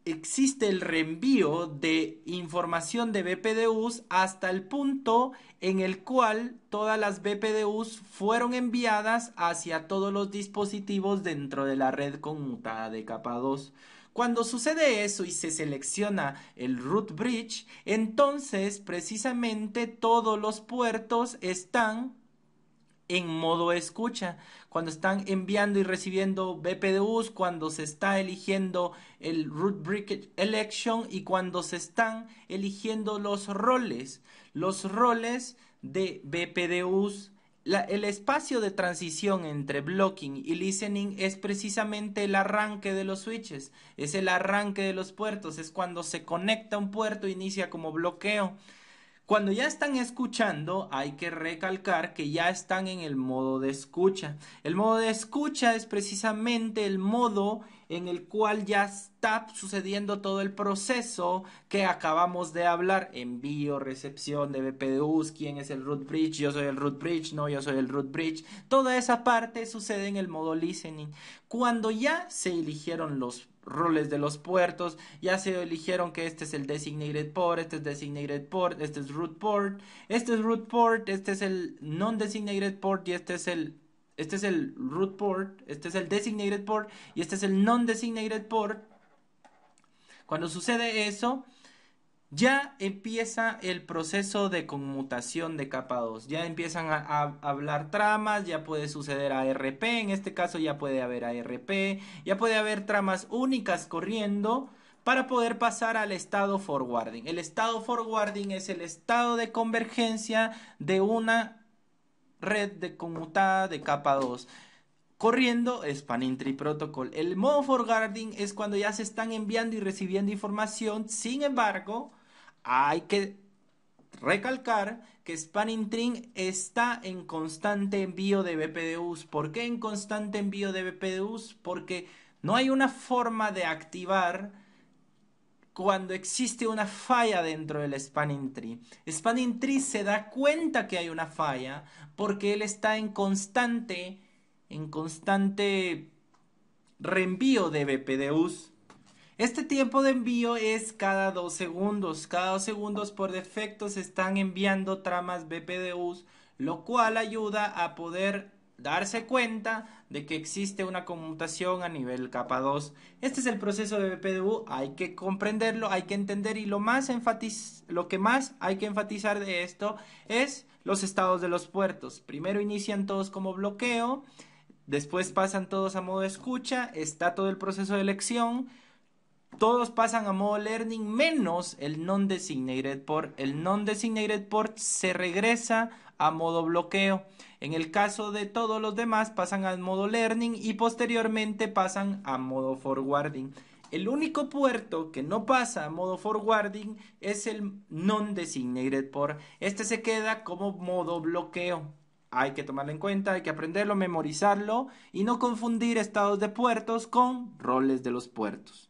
existe el reenvío de información de BPDUs hasta el punto en el cual todas las BPDUs fueron enviadas hacia todos los dispositivos dentro de la red conmutada de capa 2. Cuando sucede eso y se selecciona el root bridge, entonces precisamente todos los puertos están en modo escucha, cuando están enviando y recibiendo BPDUs, cuando se está eligiendo el root bridge election y cuando se están eligiendo los roles de BPDUs el espacio de transición entre blocking y listening es precisamente el arranque de los switches, es el arranque de los puertos, es cuando se conecta un puerto, inicia como bloqueo. Cuando ya están escuchando, hay que recalcar que ya están en el modo de escucha. El modo de escucha es precisamente el modo en el cual ya está sucediendo todo el proceso que acabamos de hablar. Envío, recepción de BPDUs, quién es el root bridge, yo soy el root bridge, no, yo soy el root bridge. Toda esa parte sucede en el modo listening. Cuando ya se eligieron los roles de los puertos, ya se eligieron que este es el designated port, este es designated port, este es root port, este es root port, este es el non-designated port y este es el root port, este es el designated port y este es el non-designated port. Cuando sucede eso, ya empieza el proceso de conmutación de capa 2. Ya empiezan a hablar tramas, ya puede suceder ARP, en este caso ya puede haber ARP, ya puede haber tramas únicas corriendo para poder pasar al estado forwarding. El estado forwarding es el estado de convergencia de una red de conmutada de capa 2. Corriendo Spanning Tree Protocol. El modo forwarding es cuando ya se están enviando y recibiendo información. Sin embargo, hay que recalcar que Spanning Tree está en constante envío de BPDUs. ¿Por qué en constante envío de BPDUs? Porque no hay una forma de activar cuando existe una falla dentro del Spanning Tree. Spanning Tree se da cuenta que hay una falla porque él está en constante reenvío de BPDUs. Este tiempo de envío es cada 2 segundos. Cada 2 segundos por defecto se están enviando tramas BPDUs, lo cual ayuda a poder darse cuenta de que existe una conmutación a nivel capa 2. Este es el proceso de BPDU, hay que comprenderlo, hay que entender y lo que más hay que enfatizar de esto es los estados de los puertos. Primero inician todos como bloqueo, después pasan todos a modo escucha, está todo el proceso de elección. Todos pasan a modo learning menos el non-designated port. El non-designated port se regresa a modo bloqueo. En el caso de todos los demás pasan al modo learning y posteriormente pasan a modo forwarding. El único puerto que no pasa a modo forwarding es el non-designated port. Este se queda como modo bloqueo. Hay que tomarlo en cuenta, hay que aprenderlo, memorizarlo y no confundir estados de puertos con roles de los puertos.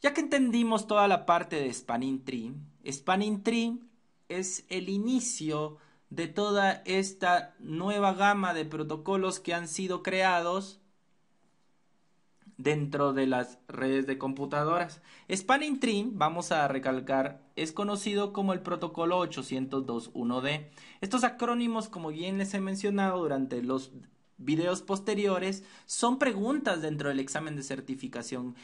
Ya que entendimos toda la parte de Spanning Tree es el inicio de toda esta nueva gama de protocolos que han sido creados dentro de las redes de computadoras. Spanning Tree, vamos a recalcar, es conocido como el protocolo 802.1d. Estos acrónimos, como bien les he mencionado durante los videos posteriores, son preguntas dentro del examen de certificación.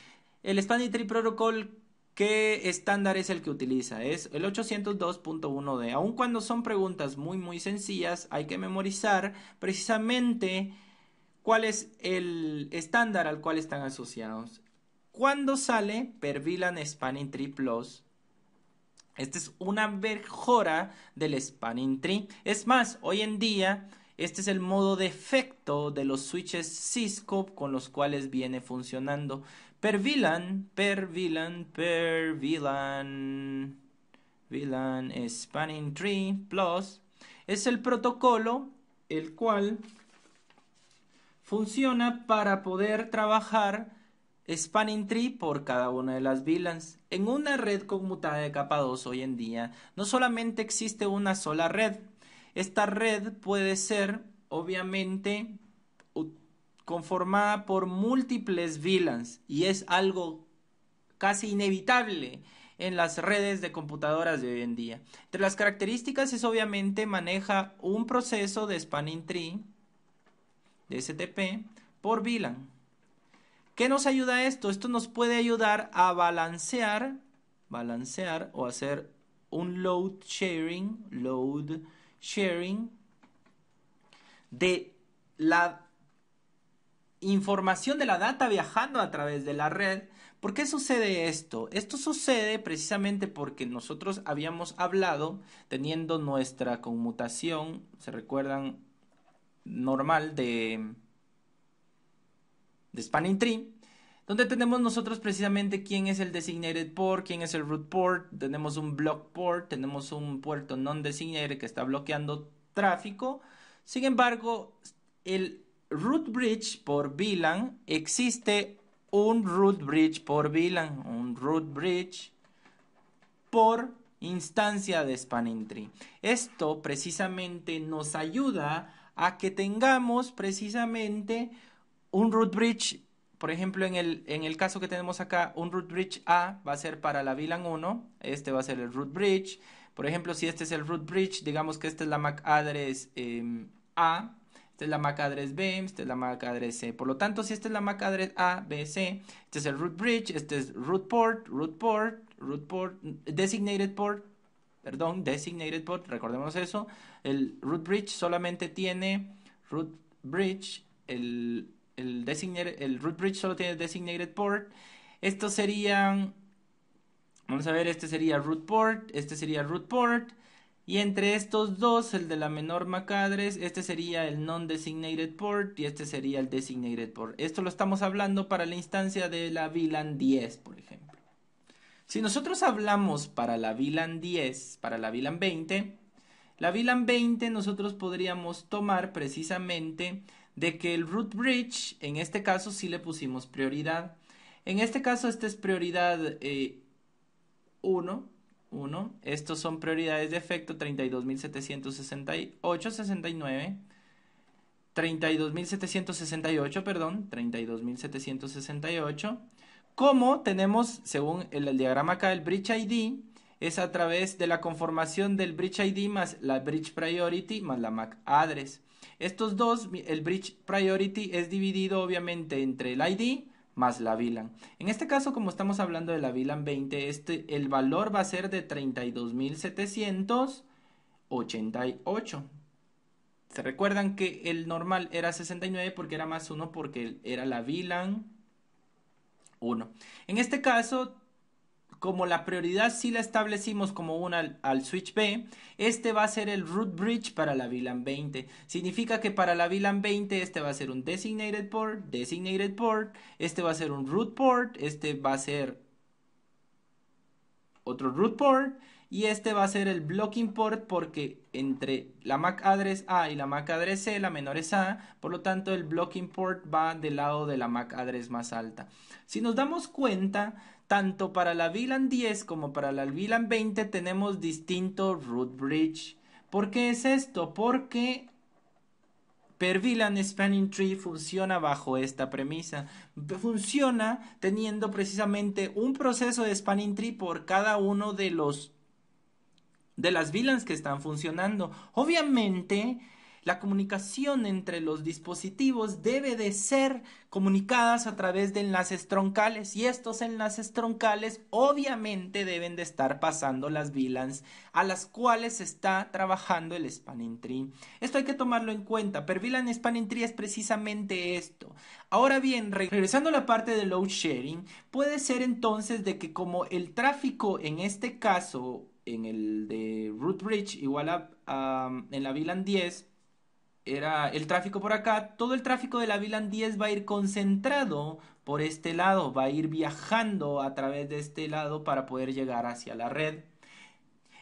El Spanning Tree Protocol, ¿qué estándar es el que utiliza? Es el 802.1d. Aun cuando son preguntas muy sencillas, hay que memorizar precisamente cuál es el estándar al cual están asociados. Cuando sale per VLAN Spanning Tree Plus, esta es una mejora del Spanning Tree. Es más, hoy en día este es el modo de efecto de los switches Cisco con los cuales viene funcionando. Per VLAN Spanning Tree Plus es el protocolo el cual funciona para poder trabajar Spanning Tree por cada una de las VLANs. En una red conmutada de capa 2 hoy en día no solamente existe una sola red. Esta red puede ser obviamente conformada por múltiples VLANs y es algo casi inevitable en las redes de computadoras de hoy en día. Entre las características es obviamente maneja un proceso de Spanning Tree de STP por VLAN. ¿Qué nos ayuda esto? Esto nos puede ayudar a balancear o hacer un load sharing de la información de la data viajando a través de la red. ¿Por qué sucede esto? Esto sucede precisamente porque nosotros habíamos hablado, teniendo nuestra conmutación, ¿se recuerdan? Normal de Spanning Tree, donde tenemos nosotros precisamente quién es el designated port, quién es el root port, tenemos un block port, tenemos un puerto non-designated que está bloqueando tráfico. Sin embargo, el root bridge por VLAN, existe un root bridge por VLAN, un root bridge por instancia de Spanning Tree. Esto precisamente nos ayuda a que tengamos precisamente un root bridge. Por ejemplo, en el caso que tenemos acá, un root bridge A va a ser para la VLAN 1, este va a ser el root bridge. Por ejemplo, si este es el root bridge, digamos que esta es la MAC address A, esta es la MAC address B, esta es la MAC address C. Por lo tanto, si esta es la MAC address A, B, C, este es el root bridge, este es root port, designated port, recordemos eso. El root bridge solamente tiene root bridge, el root bridge solo tiene designated port. Estos serían, vamos a ver, este sería root port, este sería root port. Y entre estos dos, el de la menor MAC address, este sería el non-designated port y este sería el designated port. Esto lo estamos hablando para la instancia de la VLAN 10, por ejemplo. Si nosotros hablamos para la VLAN 10, para la VLAN 20, la VLAN 20 nosotros podríamos tomar precisamente de que el root bridge, en este caso sí le pusimos prioridad. En este caso esta es prioridad 1. Estos son prioridades de efecto 32.768, 69. 32.768, perdón, 32.768. Como tenemos, según el diagrama acá, el bridge ID es a través de la conformación del bridge ID más la bridge priority más la MAC address. Estos dos, el bridge priority es dividido obviamente entre el ID más la VLAN. En este caso, como estamos hablando de la VLAN 20, el valor va a ser de 32.788. ¿Se recuerdan que el normal era 69 porque era más 1 porque era la VLAN 1? En este caso, como la prioridad sí la establecimos como una al switch B, este va a ser el root bridge para la VLAN 20. Significa que para la VLAN 20 este va a ser un designated port, este va a ser un root port, este va a ser otro root port y este va a ser el blocking port porque entre la MAC address A y la MAC address C la menor es A, por lo tanto el blocking port va del lado de la MAC address más alta. Si nos damos cuenta, tanto para la VLAN 10 como para la VLAN 20 tenemos distinto root bridge. ¿Por qué es esto? Porque per VLAN Spanning Tree funciona bajo esta premisa. Funciona teniendo precisamente un proceso de Spanning Tree por cada uno de las VLANs que están funcionando. Obviamente, la comunicación entre los dispositivos debe de ser comunicadas a través de enlaces troncales y estos enlaces troncales obviamente deben de estar pasando las VLANs a las cuales está trabajando el Spanning Tree. Esto hay que tomarlo en cuenta. Per VLAN Spanning Tree es precisamente esto. Ahora bien, regresando a la parte de load sharing, puede ser entonces de que como el tráfico en este caso en el de root bridge igual en la VLAN 10 era el tráfico por acá, todo el tráfico de la VLAN 10 va a ir concentrado por este lado, va a ir viajando a través de este lado para poder llegar hacia la red.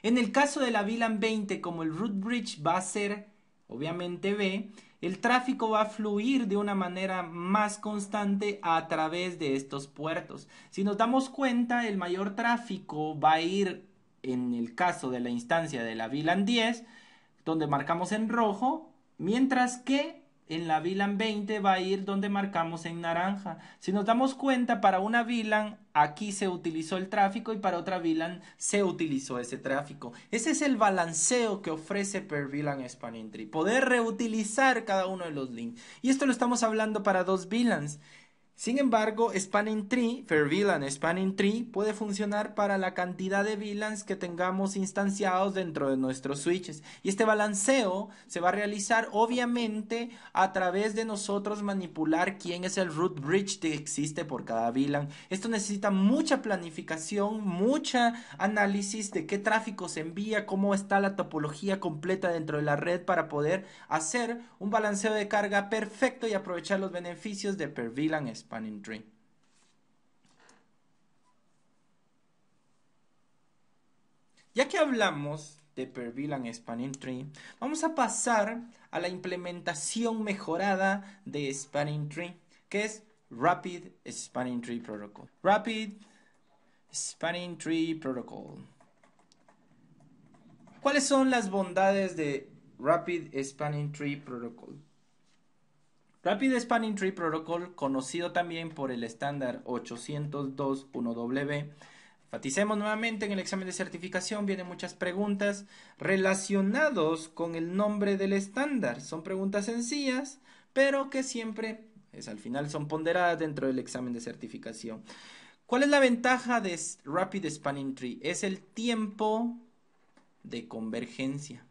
En el caso de la VLAN 20, como el root bridge va a ser obviamente B, el tráfico va a fluir de una manera más constante a través de estos puertos. Si nos damos cuenta, el mayor tráfico va a ir en el caso de la instancia de la VLAN 10, donde marcamos en rojo, mientras que en la VLAN 20 va a ir donde marcamos en naranja. Si nos damos cuenta, para una VLAN aquí se utilizó el tráfico y para otra VLAN se utilizó ese tráfico. Ese es el balanceo que ofrece per VLAN Spanning Tree, poder reutilizar cada uno de los links. Y esto lo estamos hablando para dos VLANs. Sin embargo, Spanning Tree, for VLAN Spanning Tree, puede funcionar para la cantidad de VLANs que tengamos instanciados dentro de nuestros switches. Y este balanceo se va a realizar obviamente a través de nosotros manipular quién es el root bridge que existe por cada VLAN. Esto necesita mucha planificación, mucha análisis de qué tráfico se envía, cómo está la topología completa dentro de la red para poder hacer un balanceo de carga perfecto y aprovechar los beneficios de per VLAN Spanning Tree. Ya que hablamos de per VLAN Spanning Tree, vamos a pasar a la implementación mejorada de Spanning Tree, que es Rapid Spanning Tree Protocol. Rapid Spanning Tree Protocol. ¿Cuáles son las bondades de Rapid Spanning Tree Protocol? Rapid Spanning Tree Protocol, conocido también por el estándar 802.1W. Enfaticemos nuevamente, en el examen de certificación vienen muchas preguntas relacionadas con el nombre del estándar. Son preguntas sencillas, pero que siempre, al final, son ponderadas dentro del examen de certificación. ¿Cuál es la ventaja de Rapid Spanning Tree? Es el tiempo de convergencia.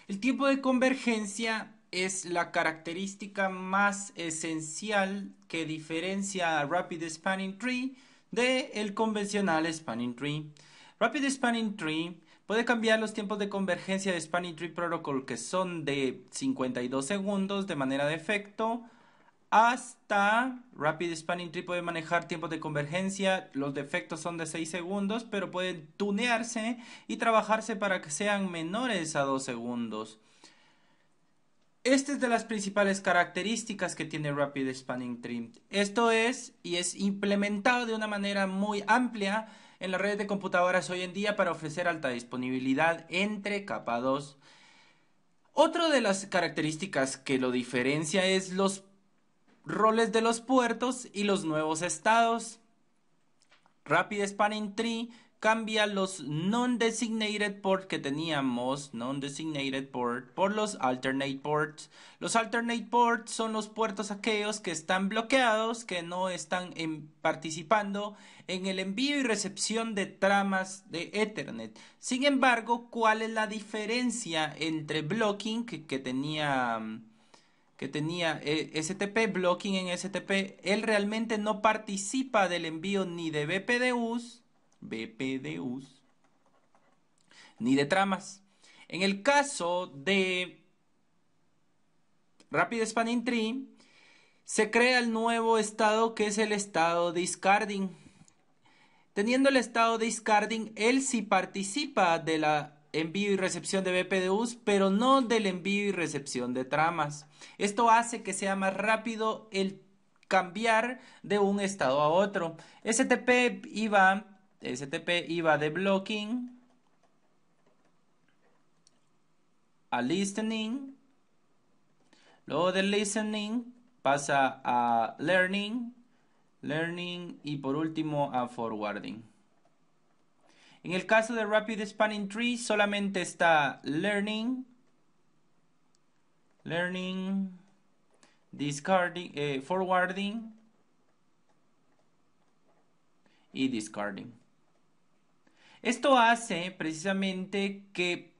El tiempo de convergencia es la característica más esencial que diferencia a Rapid Spanning Tree del convencional Spanning Tree. Rapid Spanning Tree puede cambiar los tiempos de convergencia de Spanning Tree Protocol, que son de 52 segundos de manera de efecto, hasta Rapid Spanning Tree puede manejar tiempos de convergencia. Los defectos son de 6 segundos, pero pueden tunearse y trabajarse para que sean menores a 2 segundos. Esta es de las principales características que tiene Rapid Spanning Tree. Esto es implementado de una manera muy amplia en las redes de computadoras hoy en día para ofrecer alta disponibilidad entre capa 2. Otra de las características que lo diferencia es los roles de los puertos y los nuevos estados. Rapid Spanning Tree cambia los non-designated port que teníamos, non-designated port, por los alternate ports. Los alternate ports son los puertos aquellos que están bloqueados, que no están participando en el envío y recepción de tramas de Ethernet. Sin embargo, ¿cuál es la diferencia entre blocking que tenía STP, blocking en STP? Él realmente no participa del envío ni de BPDUs, ni de tramas. En el caso de Rapid Spanning Tree, se crea el nuevo estado que es el estado discarding. Teniendo el estado discarding, él sí participa de la envío y recepción de BPDUs, pero no del envío y recepción de tramas. Esto hace que sea más rápido el cambiar de un estado a otro. STP iba de blocking a listening, luego de listening pasa a learning y por último a forwarding. En el caso de Rapid Spanning Tree solamente está learning, discarding, forwarding y discarding. Esto hace precisamente que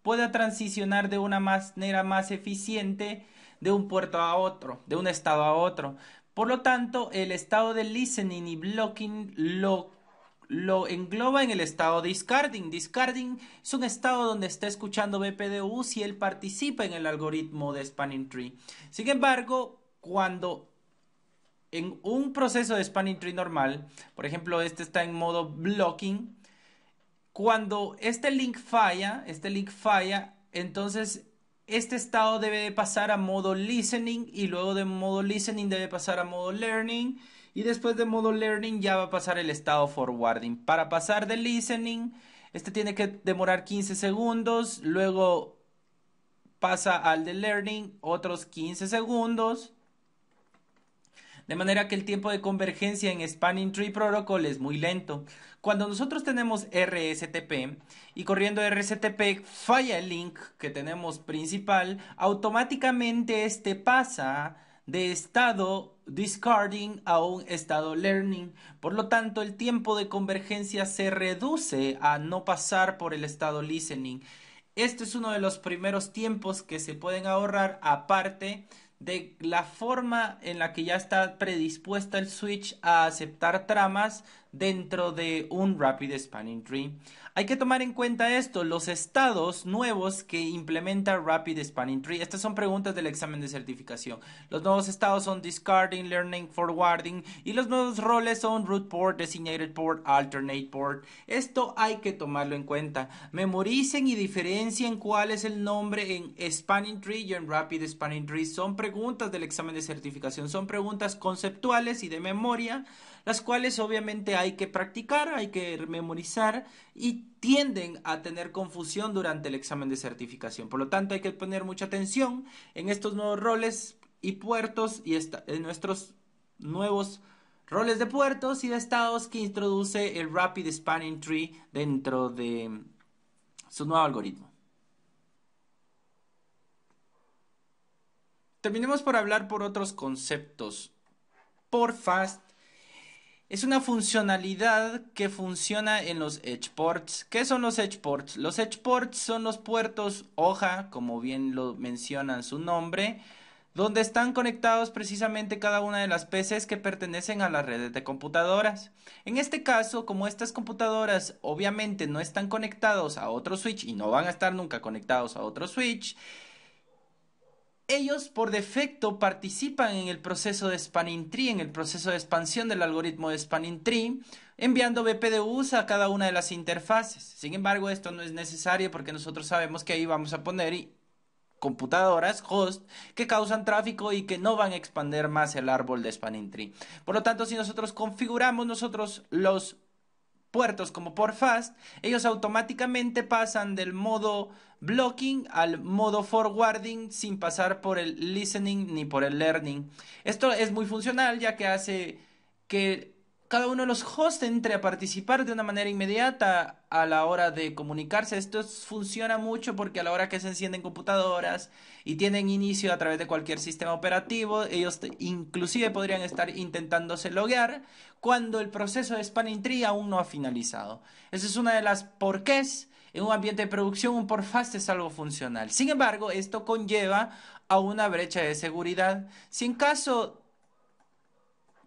pueda transicionar de una manera más eficiente de un puerto a otro, de un estado a otro. Por lo tanto, el estado de listening y blocking lo engloba en el estado discarding. Discarding es un estado donde está escuchando BPDUs y él participa en el algoritmo de Spanning Tree. Sin embargo, cuando en un proceso de Spanning Tree normal, por ejemplo, este está en modo blocking, cuando este link falla, entonces este estado debe de pasar a modo listening y luego de modo listening debe pasar a modo learning y después de modo learning ya va a pasar el estado forwarding. Para pasar de listening, este tiene que demorar 15 segundos, luego pasa al de learning otros 15 segundos. De manera que el tiempo de convergencia en Spanning Tree Protocol es muy lento. Cuando nosotros tenemos RSTP y corriendo RSTP falla el link que tenemos principal, automáticamente este pasa de estado discarding a un estado learning. Por lo tanto, el tiempo de convergencia se reduce a no pasar por el estado listening. Este es uno de los primeros tiempos que se pueden ahorrar, aparte de la forma en la que ya está predispuesta el switch a aceptar tramas dentro de un Rapid Spanning Tree. Hay que tomar en cuenta esto, los estados nuevos que implementa Rapid Spanning Tree. Estas son preguntas del examen de certificación. Los nuevos estados son discarding, learning, forwarding, y los nuevos roles son root port, designated port, alternate port. Esto hay que tomarlo en cuenta. Memoricen y diferencien cuál es el nombre en Spanning Tree y en Rapid Spanning Tree. Son preguntas del examen de certificación, son preguntas conceptuales y de memoria, las cuales obviamente hay que practicar, hay que memorizar y tienden a tener confusión durante el examen de certificación. Por lo tanto, hay que poner mucha atención en estos nuevos roles y puertos y en nuestros nuevos roles de puertos y de estados que introduce el Rapid Spanning Tree dentro de su nuevo algoritmo. Terminemos por hablar por otros conceptos. Por fast es una funcionalidad que funciona en los edge ports. ¿Qué son los edge ports? Los edge ports son los puertos hoja, como bien lo mencionan su nombre, donde están conectados precisamente cada una de las PCs que pertenecen a las redes de computadoras. En este caso, como estas computadoras obviamente no están conectados a otro switch y no van a estar nunca conectados a otro switch, ellos por defecto participan en el proceso de Spanning Tree, en el proceso de expansión del algoritmo de Spanning Tree, enviando BPDUs a cada una de las interfaces. Sin embargo, esto no es necesario porque nosotros sabemos que ahí vamos a poner computadoras, host, que causan tráfico y que no van a expandir más el árbol de Spanning Tree. Por lo tanto, si nosotros configuramos los puertos como por fast, ellos automáticamente pasan del modo blocking al modo forwarding sin pasar por el listening ni por el learning. Esto es muy funcional ya que hace que cada uno de los hosts entre a participar de una manera inmediata a la hora de comunicarse. Esto funciona mucho porque a la hora que se encienden computadoras y tienen inicio a través de cualquier sistema operativo, ellos inclusive podrían estar intentándose loguear cuando el proceso de Spanning Tree aún no ha finalizado. Esa es una de las porqués. En un ambiente de producción, un por fast es algo funcional. Sin embargo, esto conlleva a una brecha de seguridad. Si en caso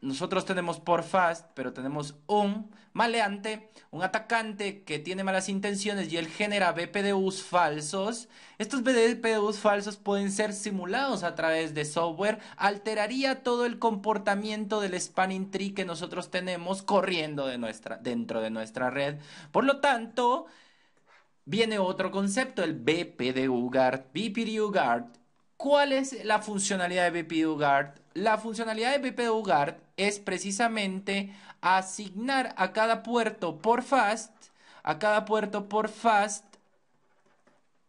nosotros tenemos por fast, pero tenemos un maleante, un atacante que tiene malas intenciones y él genera BPDUs falsos. Estos BPDUs falsos pueden ser simulados a través de software, alteraría todo el comportamiento del spanning tree que nosotros tenemos corriendo dentro de nuestra red. Por lo tanto, viene otro concepto, el BPDU Guard, BPDU Guard. ¿Cuál es la funcionalidad de BPDU Guard? La funcionalidad de BPDU Guard es precisamente asignar a cada puerto por fast,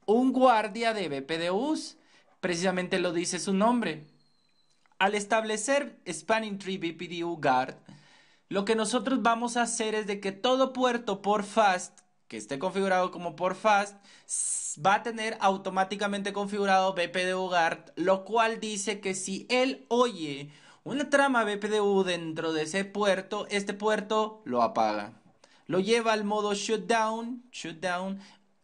un guardia de BPDUs. Precisamente lo dice su nombre. Al establecer Spanning Tree BPDU Guard, lo que nosotros vamos a hacer es de que todo puerto por fast que esté configurado como por fast va a tener automáticamente configurado BPDU Guard, lo cual dice que si él oye una trama BPDU dentro de ese puerto, este puerto lo apaga. Lo lleva al modo shutdown,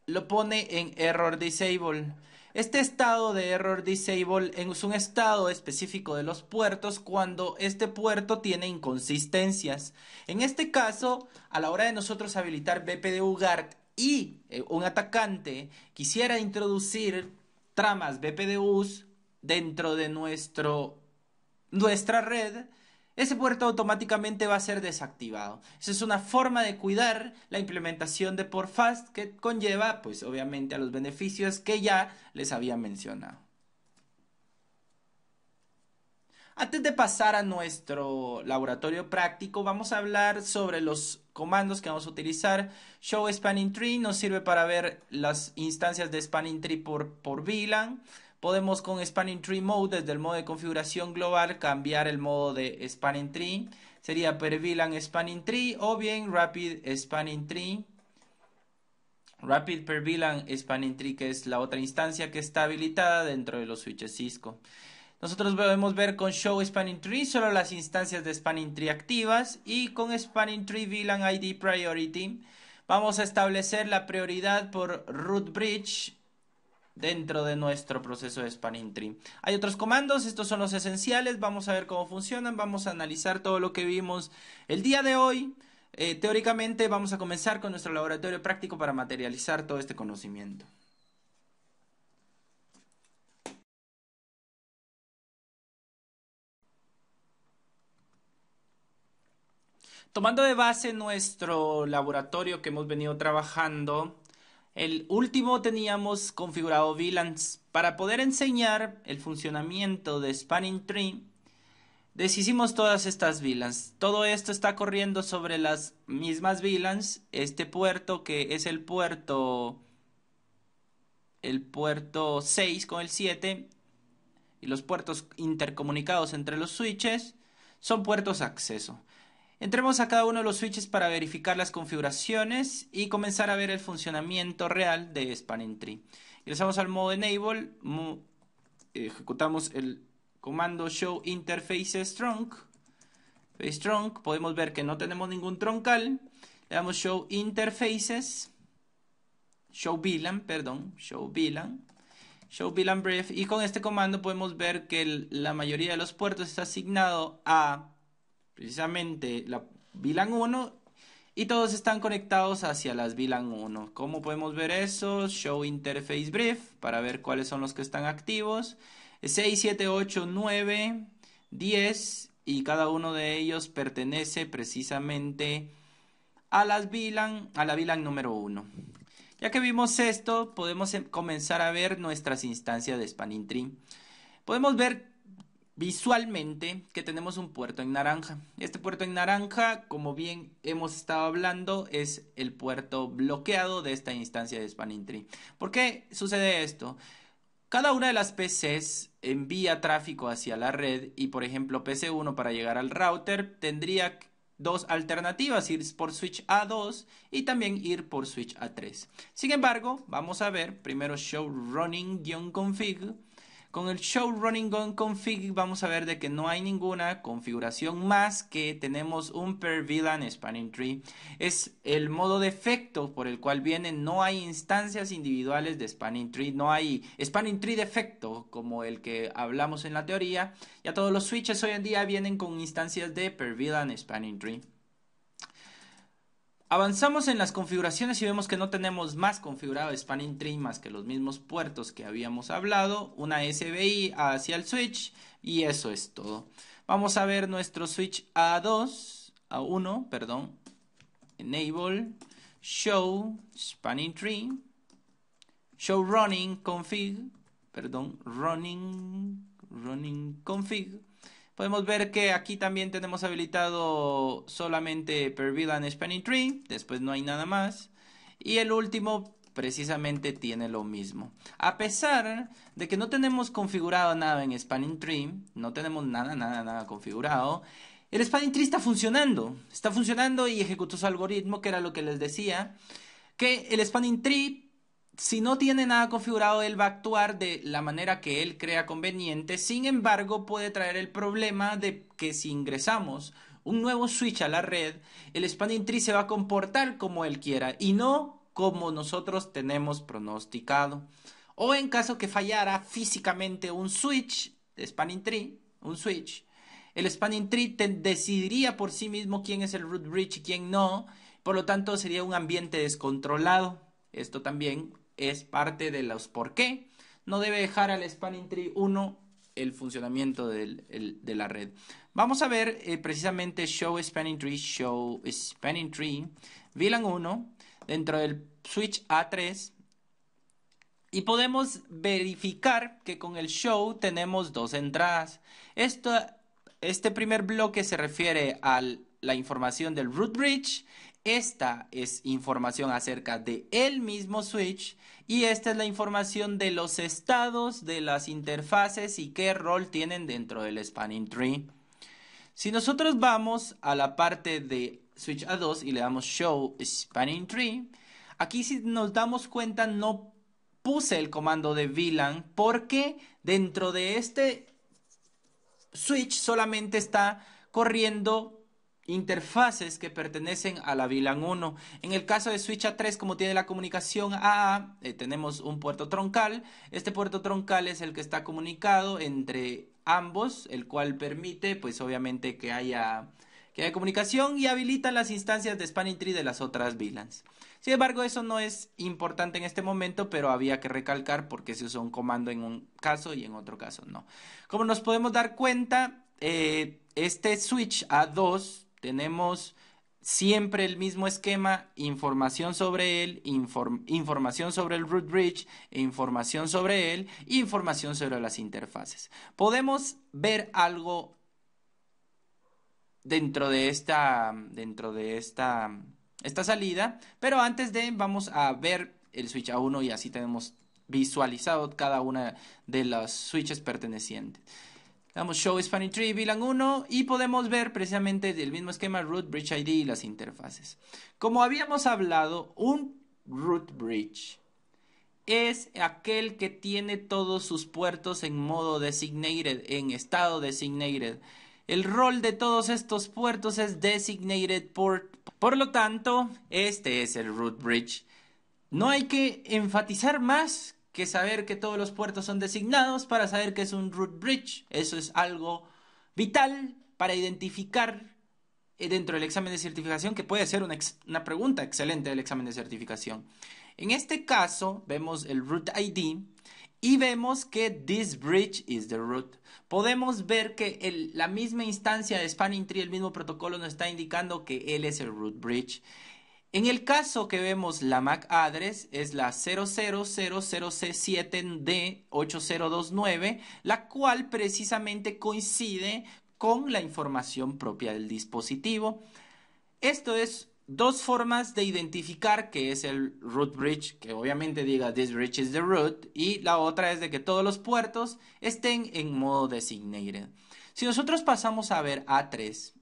lo pone en error disable. Este estado de error disable es un estado específico de los puertos cuando este puerto tiene inconsistencias. En este caso, a la hora de nosotros habilitar BPDU Guard y un atacante quisiera introducir tramas BPDUs dentro de nuestra red, ese puerto automáticamente va a ser desactivado. Esa es una forma de cuidar la implementación de por fast que conlleva, pues obviamente, a los beneficios que ya les había mencionado. Antes de pasar a nuestro laboratorio práctico, vamos a hablar sobre los comandos que vamos a utilizar. Show Spanning Tree nos sirve para ver las instancias de Spanning Tree por VLAN. Podemos con Spanning Tree Mode, desde el modo de configuración global, cambiar el modo de Spanning Tree. Sería per VLAN Spanning Tree o bien Rapid Spanning Tree. Rapid per VLAN Spanning Tree, que es la otra instancia que está habilitada dentro de los switches Cisco. Nosotros podemos ver con Show Spanning Tree solo las instancias de Spanning Tree activas, y con Spanning Tree VLAN ID Priority vamos a establecer la prioridad por root bridge dentro de nuestro proceso de Spanning Tree. Hay otros comandos, estos son los esenciales, vamos a ver cómo funcionan, vamos a analizar todo lo que vimos el día de hoy. Teóricamente vamos a comenzar con nuestro laboratorio práctico para materializar todo este conocimiento. Tomando de base nuestro laboratorio que hemos venido trabajando, el último teníamos configurado VLANs. Para poder enseñar el funcionamiento de Spanning Tree, deshicimos todas estas VLANs. Todo esto está corriendo sobre las mismas VLANs. Este puerto, que es el puerto 6 con el 7, y los puertos intercomunicados entre los switches, son puertos acceso. Entremos a cada uno de los switches para verificar las configuraciones y comenzar a ver el funcionamiento real de Spanning Tree. Ingresamos al modo Enable, ejecutamos el comando Show Interfaces Trunk. Podemos ver que no tenemos ningún troncal. Le damos Show Interfaces, Show VLAN Brief, y con este comando podemos ver que la mayoría de los puertos está asignado a precisamente la VLAN 1, y todos están conectados hacia las VLAN 1. ¿Cómo podemos ver eso? Show Interface Brief para ver cuáles son los que están activos. 6, 7, 8, 9, 10, y cada uno de ellos pertenece precisamente a la VLAN número 1. Ya que vimos esto, podemos comenzar a ver nuestras instancias de Spanning Tree. Podemos ver visualmente que tenemos un puerto en naranja. Este puerto en naranja, como bien hemos estado hablando, es el puerto bloqueado de esta instancia de Spanning Tree. ¿Por qué sucede esto? Cada una de las PCs envía tráfico hacia la red, y por ejemplo PC1 para llegar al router tendría dos alternativas: ir por switch A2 y también ir por switch A3. Sin embargo, vamos a ver primero show running-config. Con el show running-config vamos a ver de que no hay ninguna configuración más que tenemos un per VLAN Spanning Tree. Es el modo de efecto por el cual viene. No hay instancias individuales de Spanning Tree, no hay Spanning Tree de efecto como el que hablamos en la teoría. Ya todos los switches hoy en día vienen con instancias de per VLAN Spanning Tree. Avanzamos en las configuraciones y vemos que no tenemos más configurado Spanning Tree más que los mismos puertos que habíamos hablado, una SBI hacia el switch, y eso es todo. Vamos a ver nuestro switch A1, perdón, Enable, Show Spanning Tree, Show Running Config, Running Config. Podemos ver que aquí también tenemos habilitado solamente per VLAN Spanning Tree, después no hay nada más. Y el último precisamente tiene lo mismo. A pesar de que no tenemos configurado nada en Spanning Tree, no tenemos nada configurado, el Spanning Tree está funcionando y ejecutó su algoritmo, que era lo que les decía, que el Spanning Tree, si no tiene nada configurado, él va a actuar de la manera que él crea conveniente. Sin embargo, puede traer el problema de que si ingresamos un nuevo switch a la red, el Spanning Tree se va a comportar como él quiera y no como nosotros tenemos pronosticado. O en caso que fallara físicamente un switch de Spanning Tree, el Spanning Tree decidiría por sí mismo quién es el root bridge y quién no. Por lo tanto, sería un ambiente descontrolado. Esto también es parte de los por qué no debe dejar al Spanning Tree 1 el funcionamiento de la red. Vamos a ver precisamente Show Spanning Tree VLAN 1 dentro del switch A3, y podemos verificar que con el show tenemos dos entradas. Este primer bloque se refiere a la información del root bridge. Esta es información acerca de el mismo switch, y esta es la información de los estados de las interfaces y qué rol tienen dentro del Spanning Tree. Si nosotros vamos a la parte de switch A2 y le damos Show Spanning Tree, aquí si nos damos cuenta no puse el comando de VLAN porque dentro de este switch solamente está corriendo interfaces que pertenecen a la VLAN 1. En el caso de switch A3, como tiene la comunicación AA, tenemos un puerto troncal. Este puerto troncal es el que está comunicado entre ambos, el cual permite, pues obviamente, que haya comunicación y habilita las instancias de spanning tree de las otras VLANs. Sin embargo, eso no es importante en este momento, pero había que recalcar porque se usó un comando en un caso y en otro caso no. Como nos podemos dar cuenta, este switch A2 tenemos siempre el mismo esquema: información sobre él, información sobre el root bridge, información sobre él, información sobre las interfaces. Podemos ver algo dentro de esta salida, pero antes vamos a ver el switch A1 y así tenemos visualizado cada una de los switches pertenecientes. Damos Show Spanning Tree VLAN 1 y podemos ver precisamente el mismo esquema: Root, Bridge ID y las interfaces. Como habíamos hablado, un Root Bridge es aquel que tiene todos sus puertos en modo designated, en estado designated. El rol de todos estos puertos es designated port. Por lo tanto, este es el Root Bridge. No hay que enfatizar más que saber que todos los puertos son designados para saber que es un root bridge. Eso es algo vital para identificar dentro del examen de certificación, que puede ser una pregunta excelente del examen de certificación. En este caso, vemos el root ID y vemos que this bridge is the root. Podemos ver que la misma instancia de spanning tree, el mismo protocolo, nos está indicando que él es el root bridge. En el caso que vemos, la MAC address es la 0000C7D8029, la cual precisamente coincide con la información propia del dispositivo. Esto es dos formas de identificar que es el root bridge, que obviamente diga this bridge is the root, y la otra es de que todos los puertos estén en modo designated. Si nosotros pasamos a ver A3,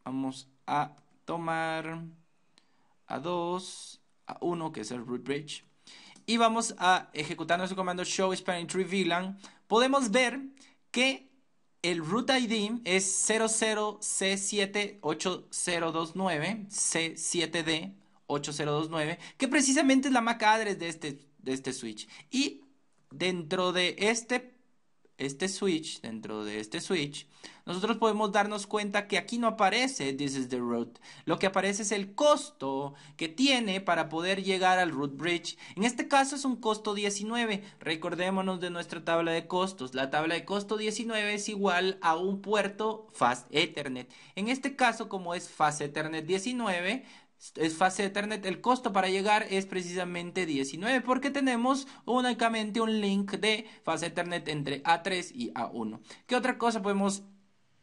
vamos a tomar A2, A1, que es el root bridge, y vamos a ejecutar nuestro comando show spanning tree VLAN. Podemos ver que el root ID es 00C78029, C7D8029, que precisamente es la MAC address de este switch. Y dentro de dentro de este switch, nosotros podemos darnos cuenta que aquí no aparece this is the root. Lo que aparece es el costo que tiene para poder llegar al root bridge. En este caso es un costo 19. Recordémonos de nuestra tabla de costos. La tabla de costo 19 es igual a un puerto Fast Ethernet. En este caso, como es Fast Ethernet 19, es Fast Ethernet, el costo para llegar es precisamente 19 porque tenemos únicamente un link de Fast Ethernet entre A3 y A1. ¿Qué otra cosa podemos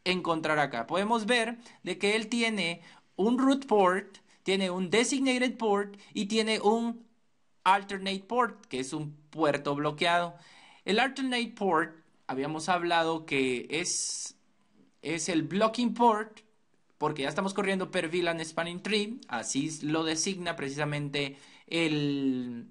encontrar acá? Podemos ver de que él tiene un root port, tiene un designated port y tiene un alternate port, que es un puerto bloqueado. El alternate port, habíamos hablado que es el blocking port, porque ya estamos corriendo per VLAN spanning tree, así lo designa precisamente el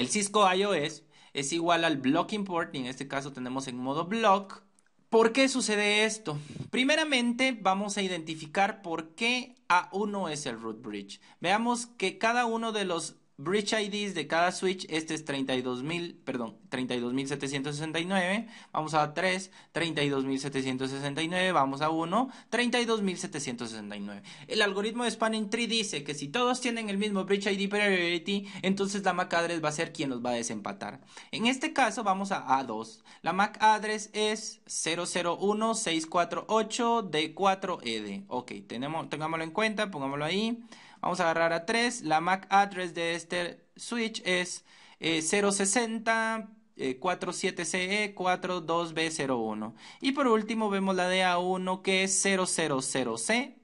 Cisco iOS, es igual al blocking port, y en este caso tenemos en modo block. ¿Por qué sucede esto? Primeramente vamos a identificar por qué A1 es el root bridge. Veamos que cada uno de los bridge IDs de cada switch, este es 32.769, vamos a 3, 32.769, vamos a 1, 32.769. El algoritmo de spanning tree dice que si todos tienen el mismo bridge ID priority, entonces la MAC address va a ser quien los va a desempatar. En este caso vamos a A2. La MAC address es 001648D4ED. Ok, tengámoslo en cuenta, pongámoslo ahí. Vamos a agarrar a 3. La MAC address de este switch es 060 47CE 42B01. Y por último vemos la de A1, que es 000C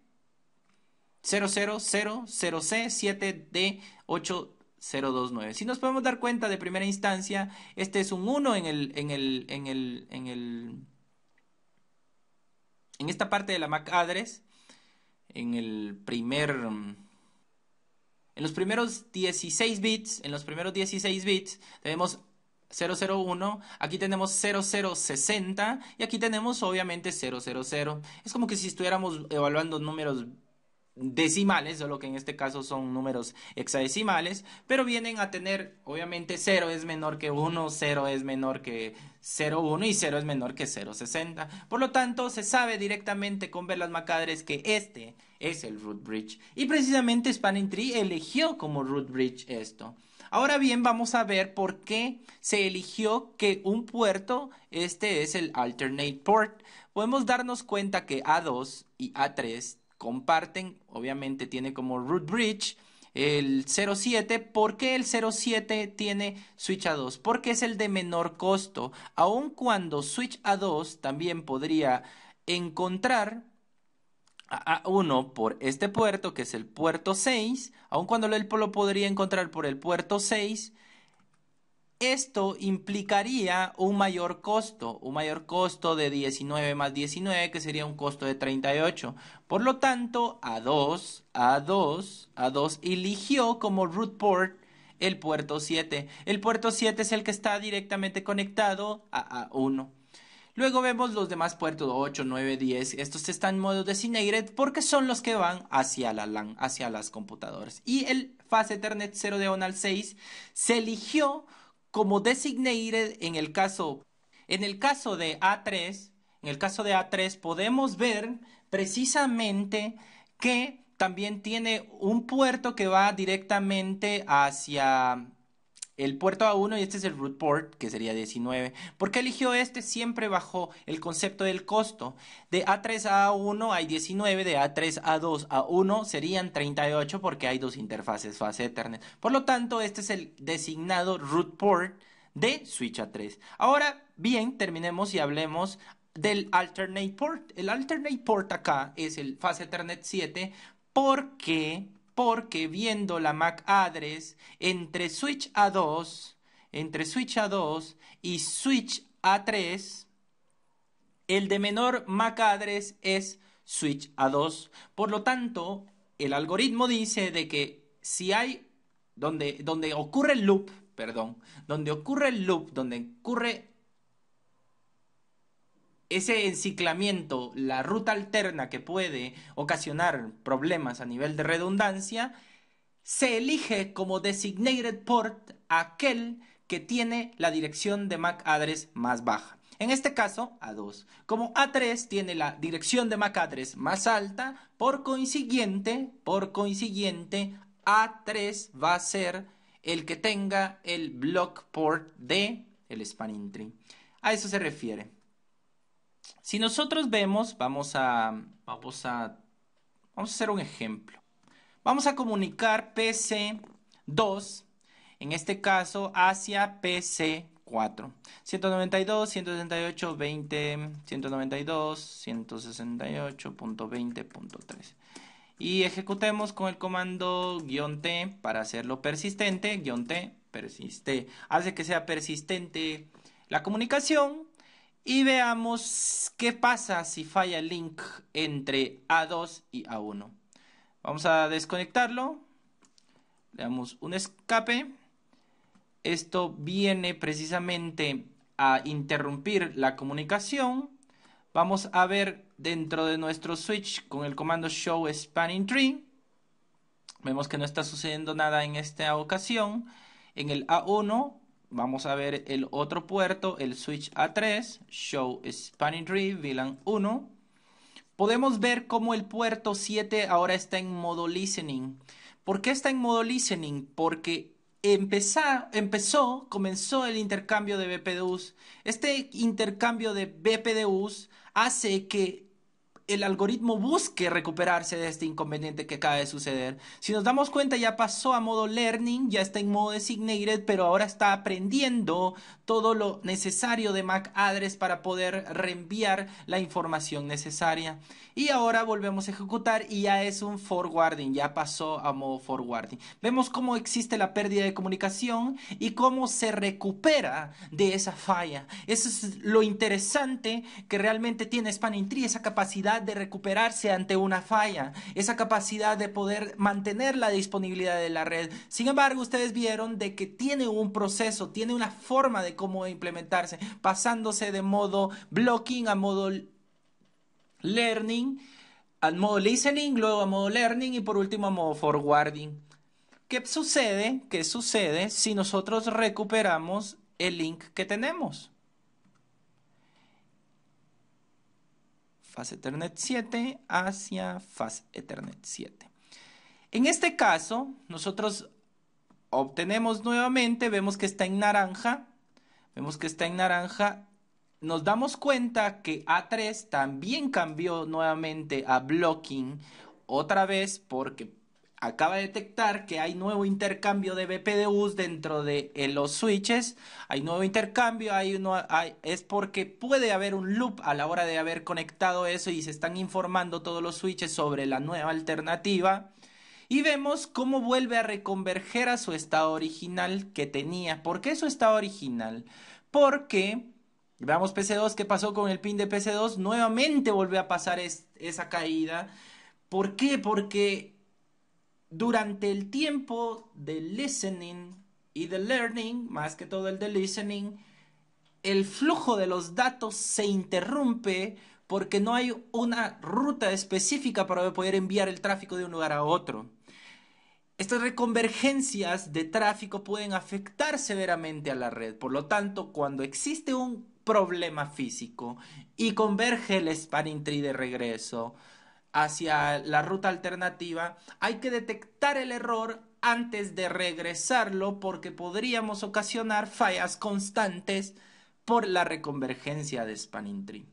7D8029. Si nos podemos dar cuenta de primera instancia, este es un 1 en esta parte de la MAC address, en los primeros 16 bits, tenemos 001, aquí tenemos 0060 y aquí tenemos obviamente 000. Es como que si estuviéramos evaluando números decimales, solo que en este caso son números hexadecimales, pero vienen a tener, obviamente 0 es menor que 1, 0 es menor que 0,1 y 0 es menor que 0,60. Por lo tanto, se sabe directamente con ver las macadres que este es el root bridge. Y precisamente Spanning Tree eligió como root bridge esto. Ahora bien, vamos a ver por qué se eligió que un puerto, este es el alternate port. Podemos darnos cuenta que A2 y A3 comparten, obviamente tiene como root bridge el 07. ¿Por qué el 07 tiene switch A2? Porque es el de menor costo, aun cuando switch A2 también podría encontrar a uno por este puerto, que es el puerto 6, aun cuando él lo podría encontrar por el puerto 6, esto implicaría un mayor costo de 19 más 19, que sería un costo de 38. Por lo tanto, A2 eligió como root port el puerto 7. El puerto 7 es el que está directamente conectado a A1. Luego vemos los demás puertos 8, 9, 10. Estos están en modo designated porque son los que van hacia la LAN, hacia las computadoras. Y el Fast Ethernet 0 diagonal 6 se eligió como designated en el caso de A3. En el caso de A3 podemos ver precisamente que también tiene un puerto que va directamente hacia el puerto A1 y este es el root port, que sería 19. ¿Por qué eligió este? Siempre bajo el concepto del costo. De A3 a A1 hay 19, de A3 a A2 a A1 serían 38 porque hay dos interfaces fase Ethernet. Por lo tanto, este es el designado root port de switch A3. Ahora bien, terminemos y hablemos del alternate port. El alternate port acá es el fase Ethernet 7 porque viendo la MAC address entre switch A2 y switch A3, el de menor MAC address es switch A2. Por lo tanto, el algoritmo dice de que si hay donde ocurre el loop, donde ocurre ese enciclamiento, la ruta alterna que puede ocasionar problemas a nivel de redundancia, se elige como designated port aquel que tiene la dirección de MAC address más baja. En este caso, A2. Como A3 tiene la dirección de MAC address más alta, por consiguiente, A3 va a ser el que tenga el block port de el spanning tree. A eso se refiere. Si nosotros vemos, vamos a hacer un ejemplo. Vamos a comunicar PC2, en este caso, hacia PC4. 192, 178, 20, 192, 168.20.3. Y ejecutemos con el comando "-t" para hacerlo persistente. "-t" persiste, hace que sea persistente la comunicación. Y veamos qué pasa si falla el link entre A2 y A1. Vamos a desconectarlo. Le damos un escape. Esto viene precisamente a interrumpir la comunicación. Vamos a ver dentro de nuestro switch con el comando show spanning tree. Vemos que no está sucediendo nada en esta ocasión. En el A1 vamos a ver el otro puerto, el switch A3, show spanning tree, VLAN 1. Podemos ver cómo el puerto 7 ahora está en modo listening. ¿Por qué está en modo listening? Porque comenzó el intercambio de BPDUs. Este intercambio de BPDUs hace que el algoritmo busque recuperarse de este inconveniente que acaba de suceder. Si nos damos cuenta, ya pasó a modo learning, ya está en modo designated, pero ahora está aprendiendo todo lo necesario de MAC address para poder reenviar la información necesaria. Y ahora volvemos a ejecutar y ya es un forwarding, ya pasó a modo forwarding. Vemos cómo existe la pérdida de comunicación y cómo se recupera de esa falla. Eso es lo interesante que realmente tiene Spanning Tree, esa capacidad capacidad de recuperarse ante una falla, esa capacidad de poder mantener la disponibilidad de la red. Sin embargo, ustedes vieron de que tiene un proceso, tiene una forma de cómo implementarse, pasándose de modo blocking a modo learning, al modo listening, luego a modo learning y por último a modo forwarding. ¿Qué sucede? ¿Qué sucede si nosotros recuperamos el link que tenemos? Fast Ethernet 7 hacia Fast Ethernet 7. En este caso, nosotros obtenemos nuevamente, vemos que está en naranja, nos damos cuenta que A3 también cambió nuevamente a blocking otra vez porque acaba de detectar que hay nuevo intercambio de BPDUs dentro de los switches. Hay nuevo intercambio, es porque puede haber un loop a la hora de haber conectado eso y se están informando todos los switches sobre la nueva alternativa. Y vemos cómo vuelve a reconverger a su estado original que tenía. ¿Por qué su estado original? Porque, veamos PC2, ¿qué pasó con el pin de PC2? Nuevamente volvió a pasar esa caída. ¿Por qué? Porque durante el tiempo de listening y de learning, más que todo el de listening, el flujo de los datos se interrumpe porque no hay una ruta específica para poder enviar el tráfico de un lugar a otro. Estas reconvergencias de tráfico pueden afectar severamente a la red. Por lo tanto, cuando existe un problema físico y converge el spanning tree de regreso hacia la ruta alternativa, hay que detectar el error antes de regresarlo porque podríamos ocasionar fallas constantes por la reconvergencia de spanning tree.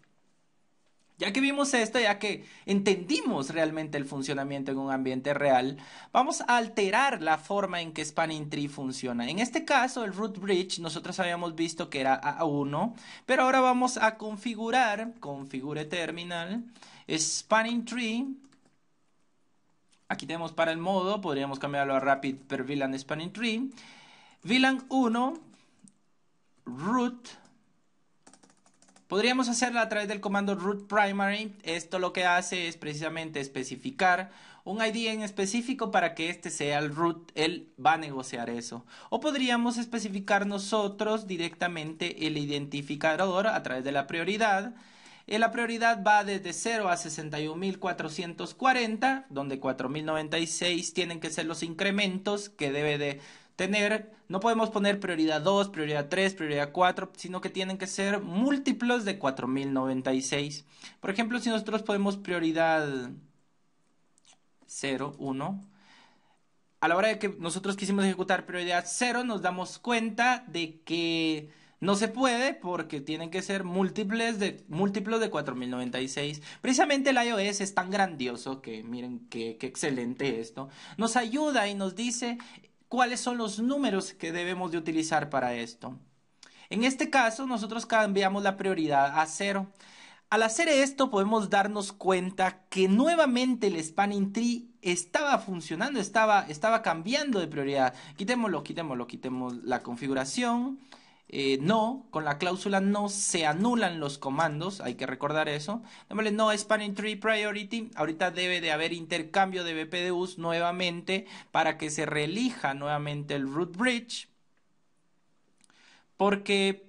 Ya que vimos esto, ya que entendimos realmente el funcionamiento en un ambiente real, vamos a alterar la forma en que Spanning Tree funciona. En este caso, el root bridge, nosotros habíamos visto que era A1, pero ahora vamos a configure terminal, Spanning Tree. Aquí tenemos para el modo, podríamos cambiarlo a Rapid per VLAN Spanning Tree. VLAN 1, root. Podríamos hacerlo a través del comando root primary. Esto lo que hace es precisamente especificar un ID en específico para que este sea el root. Él va a negociar eso. O podríamos especificar nosotros directamente el identificador a través de la prioridad. La prioridad va desde 0 a 61.440, donde 4.096 tienen que ser los incrementos que debe de tener. No podemos poner prioridad 2, prioridad 3, prioridad 4, sino que tienen que ser múltiplos de 4096. Por ejemplo, si nosotros ponemos prioridad 0, 1, a la hora de que nosotros quisimos ejecutar prioridad 0, nos damos cuenta de que no se puede porque tienen que ser múltiplos de 4096. Precisamente el iOS es tan grandioso que miren qué excelente esto. Nos ayuda y nos dice cuáles son los números que debemos de utilizar para esto. En este caso, nosotros cambiamos la prioridad a 0. Al hacer esto, podemos darnos cuenta que nuevamente el spanning tree estaba funcionando, estaba cambiando de prioridad. Quitemos la configuración. No, con la cláusula no se anulan los comandos, hay que recordar eso. Démosle no spanning tree priority. Ahorita debe de haber intercambio de BPDUs nuevamente para que se reelija nuevamente el root bridge. Porque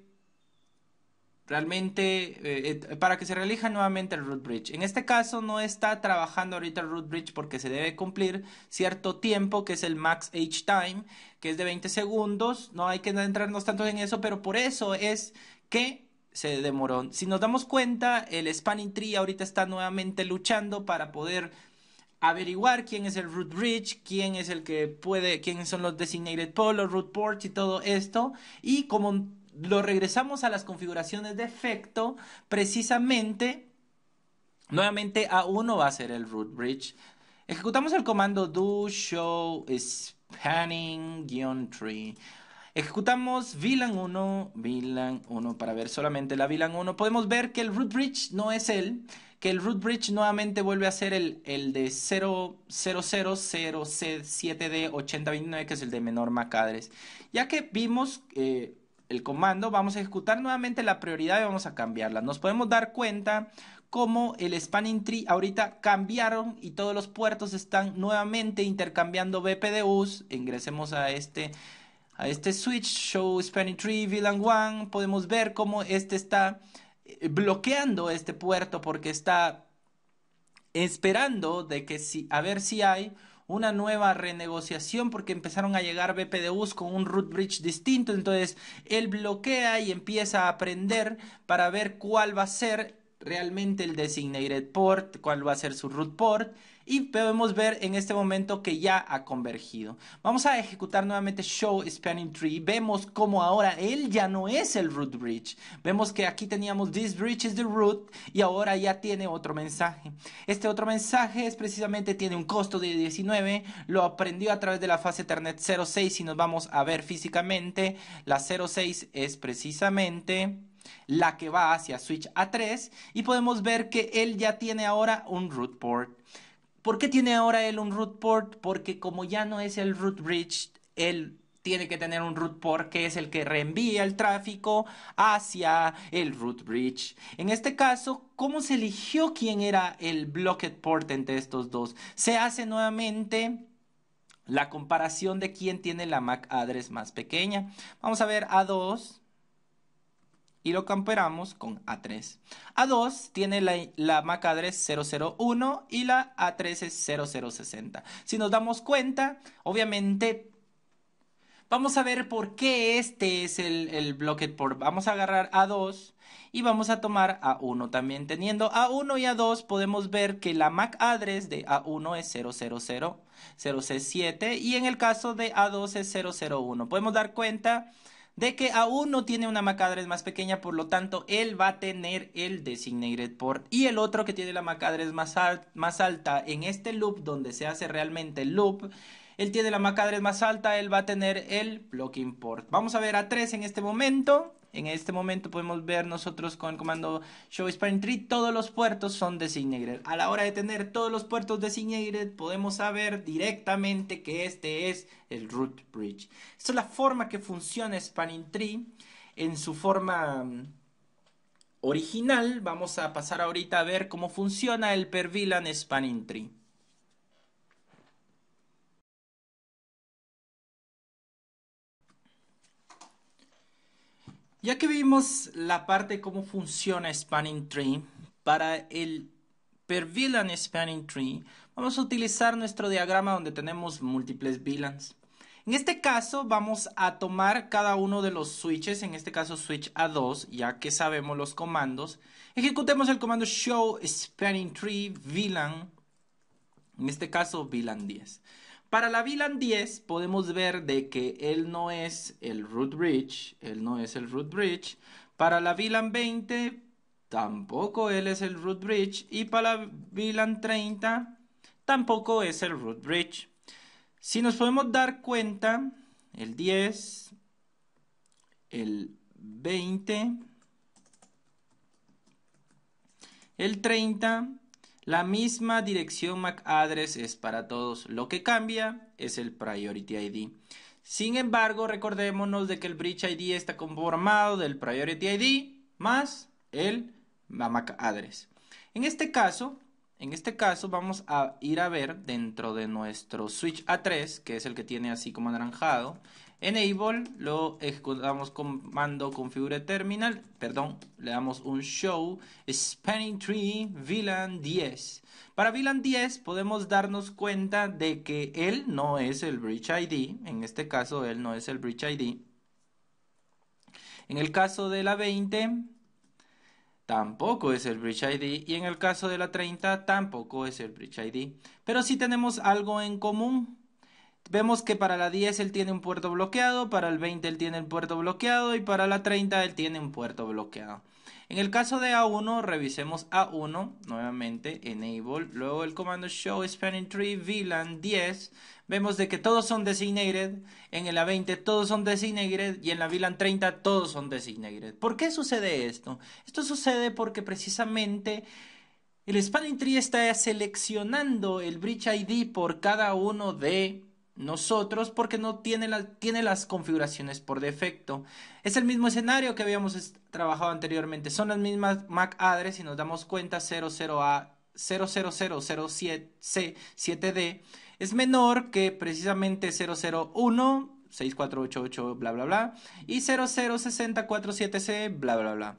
realmente, para que se reelija nuevamente el root bridge. En este caso no está trabajando ahorita el root bridge porque se debe cumplir cierto tiempo que es el max H time, que es de 20 segundos. No hay que entrarnos tanto en eso, pero por eso es que se demoró. Si nos damos cuenta, el spanning tree ahorita está nuevamente luchando para poder averiguar quién es el root bridge, quiénes son los designated poles, los root ports y todo esto. Y como lo regresamos a las configuraciones de efecto, precisamente, nuevamente A1 va a ser el root bridge. Ejecutamos el comando do show spanning-tree. Ejecutamos VLAN 1 para ver solamente la VLAN 1. Podemos ver que el root bridge no es que el root bridge nuevamente vuelve a ser el de 00007D8029, que es el de menor MAC address. Ya que vimos el comando, vamos a ejecutar nuevamente la prioridad y vamos a cambiarla. Nos podemos dar cuenta cómo el spanning tree ahorita cambiaron y todos los puertos están nuevamente intercambiando BPDUs. Ingresemos a este switch, show spanning tree VLAN 1. Podemos ver cómo este está bloqueando este puerto porque está esperando de que a ver si hay una nueva renegociación porque empezaron a llegar BPDUs con un root bridge distinto. Entonces él bloquea y empieza a aprender para ver cuál va a ser realmente el designated port, cuál va a ser su root port, y podemos ver en este momento que ya ha convergido. Vamos a ejecutar nuevamente show spanning tree. Vemos como ahora él ya no es el root bridge. Vemos que aquí teníamos this bridge is the root y ahora ya tiene otro mensaje. Este otro mensaje es precisamente tiene un costo de 19. Lo aprendió a través de la fase Ethernet 06. Si nos vamos a ver físicamente, la 06 es precisamente la que va hacia switch A3 y podemos ver que él ya tiene ahora un root port. ¿Por qué tiene ahora él un root port? Porque como ya no es el root bridge, él tiene que tener un root port que es el que reenvía el tráfico hacia el root bridge. En este caso, ¿cómo se eligió quién era el blocked port entre estos dos? Se hace nuevamente la comparación de quién tiene la MAC address más pequeña. Vamos a ver A2 y lo comparamos con A3. A2 tiene la MAC address 001 y la A3 es 0060. Si nos damos cuenta, obviamente, vamos a ver por qué este es el blocked port. Vamos a agarrar A2 y vamos a tomar A1 también. Teniendo A1 y A2 podemos ver que la MAC address de A1 es 000, 0C7 y en el caso de A2 es 001. Podemos dar cuenta de que A1 tiene una MAC address más pequeña, por lo tanto él va a tener el designated port, y el otro que tiene la MAC address más alta en este loop donde se hace realmente el loop, él tiene la MAC address más alta, él va a tener el blocking port. Vamos a ver A3 en este momento. En este momento podemos ver nosotros con el comando show spanning tree, todos los puertos son designated. A la hora de tener todos los puertos designated, podemos saber directamente que este es el root bridge. Esta es la forma que funciona spanning tree en su forma original. Vamos a pasar ahorita a ver cómo funciona el per VLAN spanning tree. Ya que vimos la parte de cómo funciona Spanning Tree, para el per VLAN Spanning Tree, vamos a utilizar nuestro diagrama donde tenemos múltiples VLANs. En este caso vamos a tomar cada uno de los switches, en este caso switch A2, ya que sabemos los comandos. Ejecutemos el comando show spanning tree VLAN, en este caso VLAN 10. Para la VLAN 10 podemos ver de que él no es el root bridge, Para la VLAN 20 tampoco él es el root bridge y para la VLAN 30 tampoco es el root bridge. Si nos podemos dar cuenta, el 10, el 20, el 30, la misma dirección MAC address es para todos. Lo que cambia es el priority ID. Sin embargo, recordémonos de que el bridge ID está conformado del priority ID más la MAC address. En este caso vamos a ir a ver dentro de nuestro switch A3, que es el que tiene así como anaranjado. Enable, lo ejecutamos comando configure terminal, le damos un show spanning tree VLAN 10. Para VLAN 10 podemos darnos cuenta de que él no es el bridge ID, en este caso él no es el bridge ID. En el caso de la 20 tampoco es el bridge ID y en el caso de la 30 tampoco es el bridge ID. Pero sí tenemos algo en común. Vemos que para la 10 él tiene un puerto bloqueado, para el 20 él tiene el puerto bloqueado y para la 30 él tiene un puerto bloqueado. En el caso de A1, revisemos A1, nuevamente, enable, luego el comando show spanning tree VLAN 10. Vemos de que todos son designated, en la 20 todos son designated y en la VLAN 30 todos son designated. ¿Por qué sucede esto? Esto sucede porque precisamente el spanning tree está seleccionando el bridge ID por cada uno de nosotros porque no tiene, tiene las configuraciones por defecto. Es el mismo escenario que habíamos trabajado anteriormente. Son las mismas MAC address y nos damos cuenta 00A 00007C7D es menor que precisamente 001 6488 bla bla bla y 006047C bla bla bla.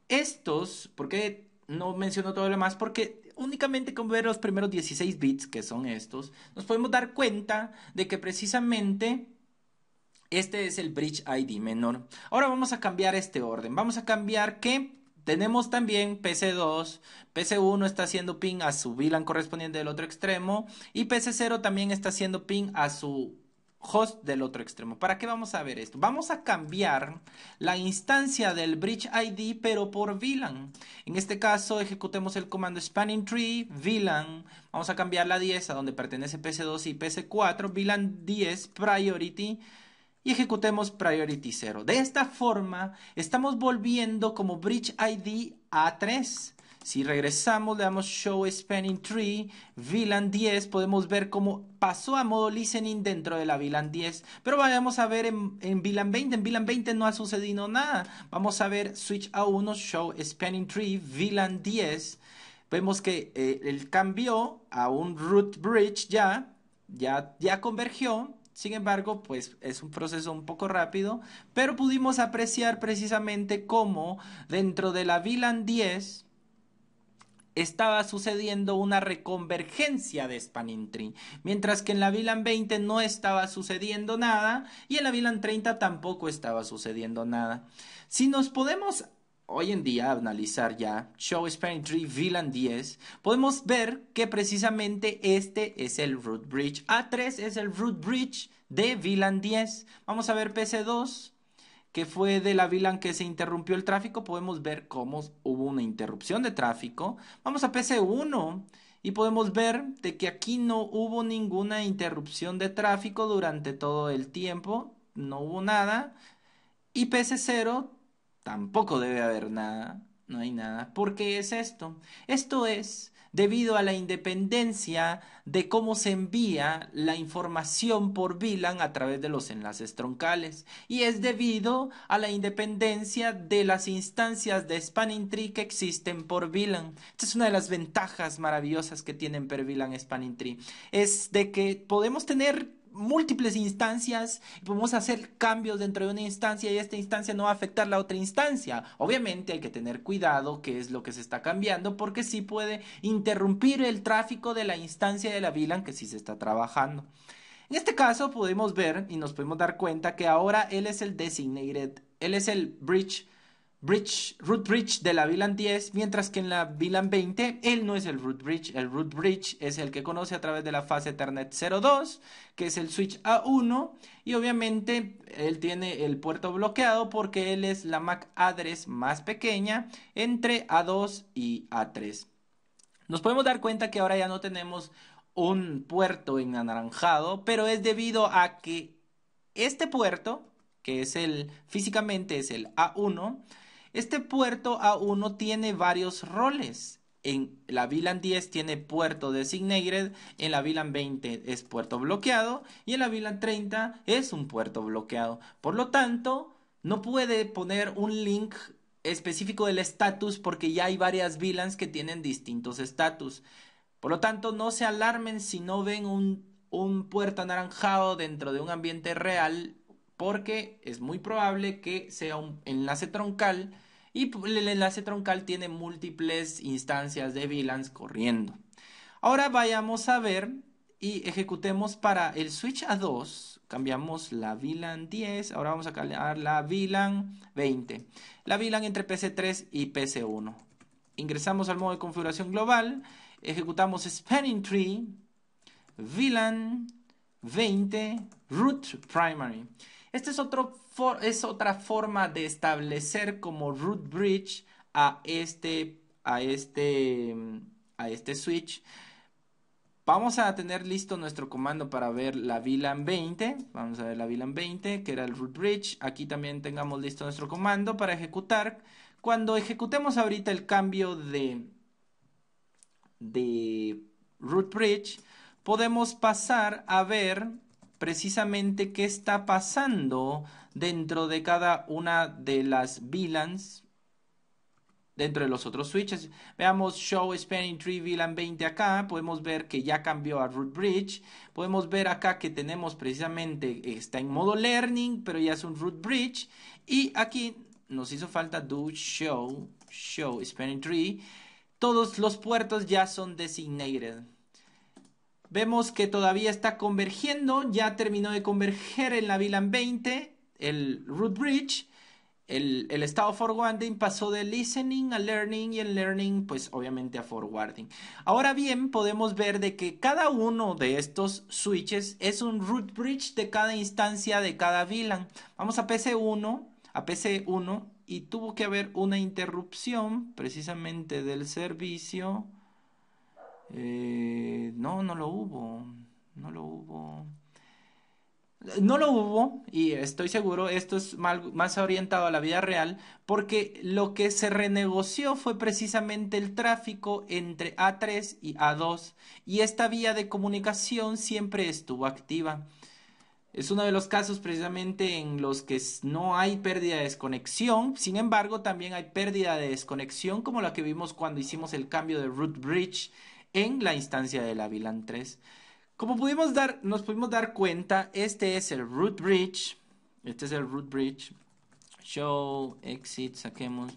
Estos, ¿por qué no menciono todo lo demás? Porque únicamente con ver los primeros 16 bits, que son estos, nos podemos dar cuenta de que precisamente este es el Bridge ID menor. Ahora vamos a cambiar este orden. Vamos a cambiar que tenemos también PC2, PC1 está haciendo ping a su VLAN correspondiente del otro extremo y PC0 también está haciendo ping a su host del otro extremo. ¿Para qué vamos a ver esto? Vamos a cambiar la instancia del Bridge ID pero por VLAN. En este caso ejecutemos el comando spanning tree VLAN. Vamos a cambiar la 10 a donde pertenece PC2 y PC4. VLAN 10 priority y ejecutemos priority 0. De esta forma estamos volviendo como Bridge ID a 3. Si regresamos, le damos Show Spanning Tree, VLAN 10, podemos ver cómo pasó a modo listening dentro de la VLAN 10. Pero vayamos a ver en VLAN 20. En VLAN 20 no ha sucedido nada. Vamos a ver Switch A1, Show Spanning Tree, VLAN 10. Vemos que él cambió a un root bridge ya convergió. Sin embargo, pues es un proceso un poco rápido, pero pudimos apreciar precisamente cómo dentro de la VLAN 10 estaba sucediendo una reconvergencia de spanning tree, mientras que en la VLAN 20 no estaba sucediendo nada y en la VLAN 30 tampoco estaba sucediendo nada. Si nos podemos hoy en día analizar ya Show Spanning Tree VLAN 10, podemos ver que precisamente este es el root bridge. A3 es el root bridge de VLAN 10. Vamos a ver PC2, que fue de la VLAN que se interrumpió el tráfico. Podemos ver cómo hubo una interrupción de tráfico. Vamos a PC1 y podemos ver de que aquí no hubo ninguna interrupción de tráfico durante todo el tiempo. No hubo nada. Y PC0 tampoco debe haber nada, no hay nada. ¿Por qué es esto? Esto es debido a la independencia de cómo se envía la información por VLAN a través de los enlaces troncales. Y es debido a la independencia de las instancias de spanning tree que existen por VLAN. Esta es una de las ventajas maravillosas que tienen per VLAN spanning tree. Es de que podemos tener múltiples instancias y podemos hacer cambios dentro de una instancia y esta instancia no va a afectar la otra instancia. Obviamente hay que tener cuidado qué es lo que se está cambiando porque sí puede interrumpir el tráfico de la instancia de la VLAN que sí se está trabajando. En este caso podemos ver y nos podemos dar cuenta que ahora él es el designated, él es el root bridge de la VLAN 10, mientras que en la VLAN 20 él no es el root bridge. El root bridge es el que conoce a través de la fase Ethernet 02, que es el switch A1, y obviamente él tiene el puerto bloqueado porque él es la MAC address más pequeña entre A2 y A3. Nos podemos dar cuenta que ahora ya no tenemos un puerto en anaranjado, pero es debido a que este puerto, que es físicamente es el A1, este puerto A1 tiene varios roles. En la VLAN 10 tiene puerto designated, en la VLAN 20 es puerto bloqueado y en la VLAN 30 es un puerto bloqueado. Por lo tanto, no puede poner un link específico del estatus porque ya hay varias VLANs que tienen distintos estatus. Por lo tanto, no se alarmen si no ven un puerto anaranjado dentro de un ambiente real porque es muy probable que sea un enlace troncal y el enlace troncal tiene múltiples instancias de VLANs corriendo. Ahora vayamos a ver y ejecutemos para el switch A2, cambiamos la VLAN 10, ahora vamos a cambiar la VLAN 20, la VLAN entre PC3 y PC1. Ingresamos al modo de configuración global, ejecutamos spanning tree, VLAN 20, root primary. Esta es otra forma de establecer como root bridge a este switch. Vamos a tener listo nuestro comando para ver la VLAN 20. Vamos a ver la VLAN 20, que era el root bridge. Aquí también tengamos listo nuestro comando para ejecutar. Cuando ejecutemos ahorita el cambio de root bridge, podemos pasar a ver precisamente qué está pasando dentro de cada una de las VLANs dentro de los otros switches. Veamos Show Spanning Tree VLAN 20 acá. Podemos ver que ya cambió a Root Bridge. Podemos ver acá que tenemos precisamente, está en modo Learning, pero ya es un Root Bridge. Y aquí nos hizo falta do Show Spanning Tree. Todos los puertos ya son designated. Vemos que todavía está convergiendo. Ya terminó de converger en la VLAN 20 el Root Bridge. El estado forwarding pasó de listening a learning y el learning pues obviamente a forwarding. Ahora bien, podemos ver de que cada uno de estos switches es un root bridge de cada instancia de cada VLAN. Vamos a PC1 y tuvo que haber una interrupción precisamente del servicio. No lo hubo. No lo hubo, y estoy seguro, esto es más orientado a la vida real, porque lo que se renegoció fue precisamente el tráfico entre A3 y A2, y esta vía de comunicación siempre estuvo activa. Es uno de los casos precisamente en los que no hay pérdida de desconexión, sin embargo también hay pérdida de desconexión como la que vimos cuando hicimos el cambio de root bridge en la instancia de la VLAN 3. Como nos pudimos dar cuenta, este es el root bridge. Show, exit, saquemos.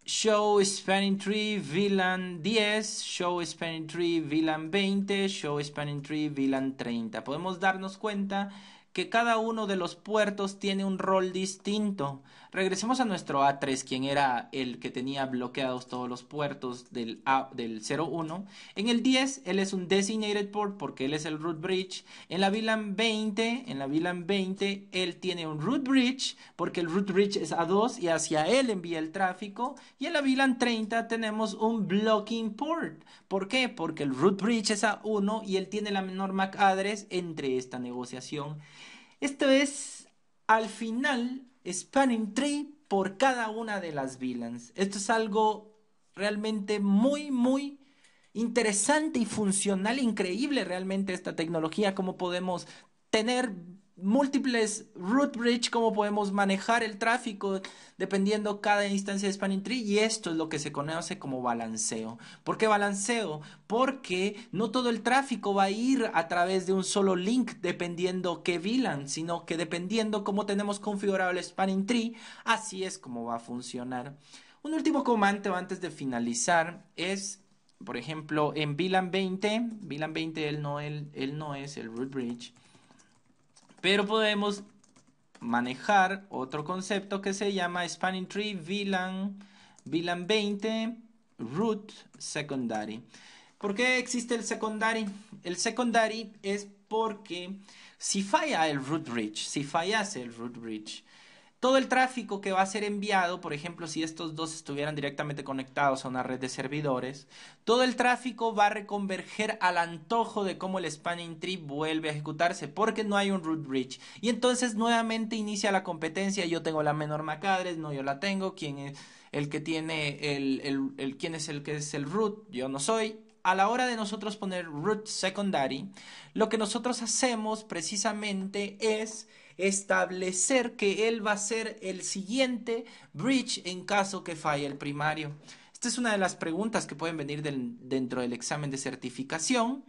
Show spanning tree VLAN 10, show spanning tree VLAN 20, show spanning tree VLAN 30. Podemos darnos cuenta que cada uno de los puertos tiene un rol distinto. Regresemos a nuestro A3, quien era el que tenía bloqueados todos los puertos del 01. En el 10, él es un designated port porque él es el root bridge. En la VLAN 20, él tiene un root bridge porque el root bridge es A2 y hacia él envía el tráfico. Y en la VLAN 30 tenemos un blocking port. ¿Por qué? Porque el root bridge es A1 y él tiene la menor MAC address entre esta negociación. Esto es, al final, spanning tree por cada una de las VLANs. Esto es algo realmente muy interesante y funcional, increíble realmente esta tecnología, cómo podemos tener múltiples root bridge, cómo podemos manejar el tráfico dependiendo cada instancia de spanning tree, y esto es lo que se conoce como balanceo. ¿Por qué balanceo? Porque no todo el tráfico va a ir a través de un solo link dependiendo qué VLAN, sino que dependiendo cómo tenemos configurado el spanning tree, así es como va a funcionar. Un último comando antes de finalizar es, por ejemplo, en VLAN 20, él no es el root bridge, pero podemos manejar otro concepto que se llama spanning tree VLAN 20 root secondary. ¿Por qué existe el secondary? El secondary es porque si fallase el root bridge, todo el tráfico que va a ser enviado, por ejemplo, si estos dos estuvieran directamente conectados a una red de servidores, todo el tráfico va a reconverger al antojo de cómo el spanning tree vuelve a ejecutarse, porque no hay un root bridge. Y entonces nuevamente inicia la competencia. Yo tengo la menor MAC address, no, yo la tengo. ¿Quién es el que tiene quién es el que es el root? Yo no soy. A la hora de nosotros poner root secondary, lo que nosotros hacemos precisamente es establecer que él va a ser el siguiente bridge en caso que falle el primario. Esta es una de las preguntas que pueden venir dentro del examen de certificación.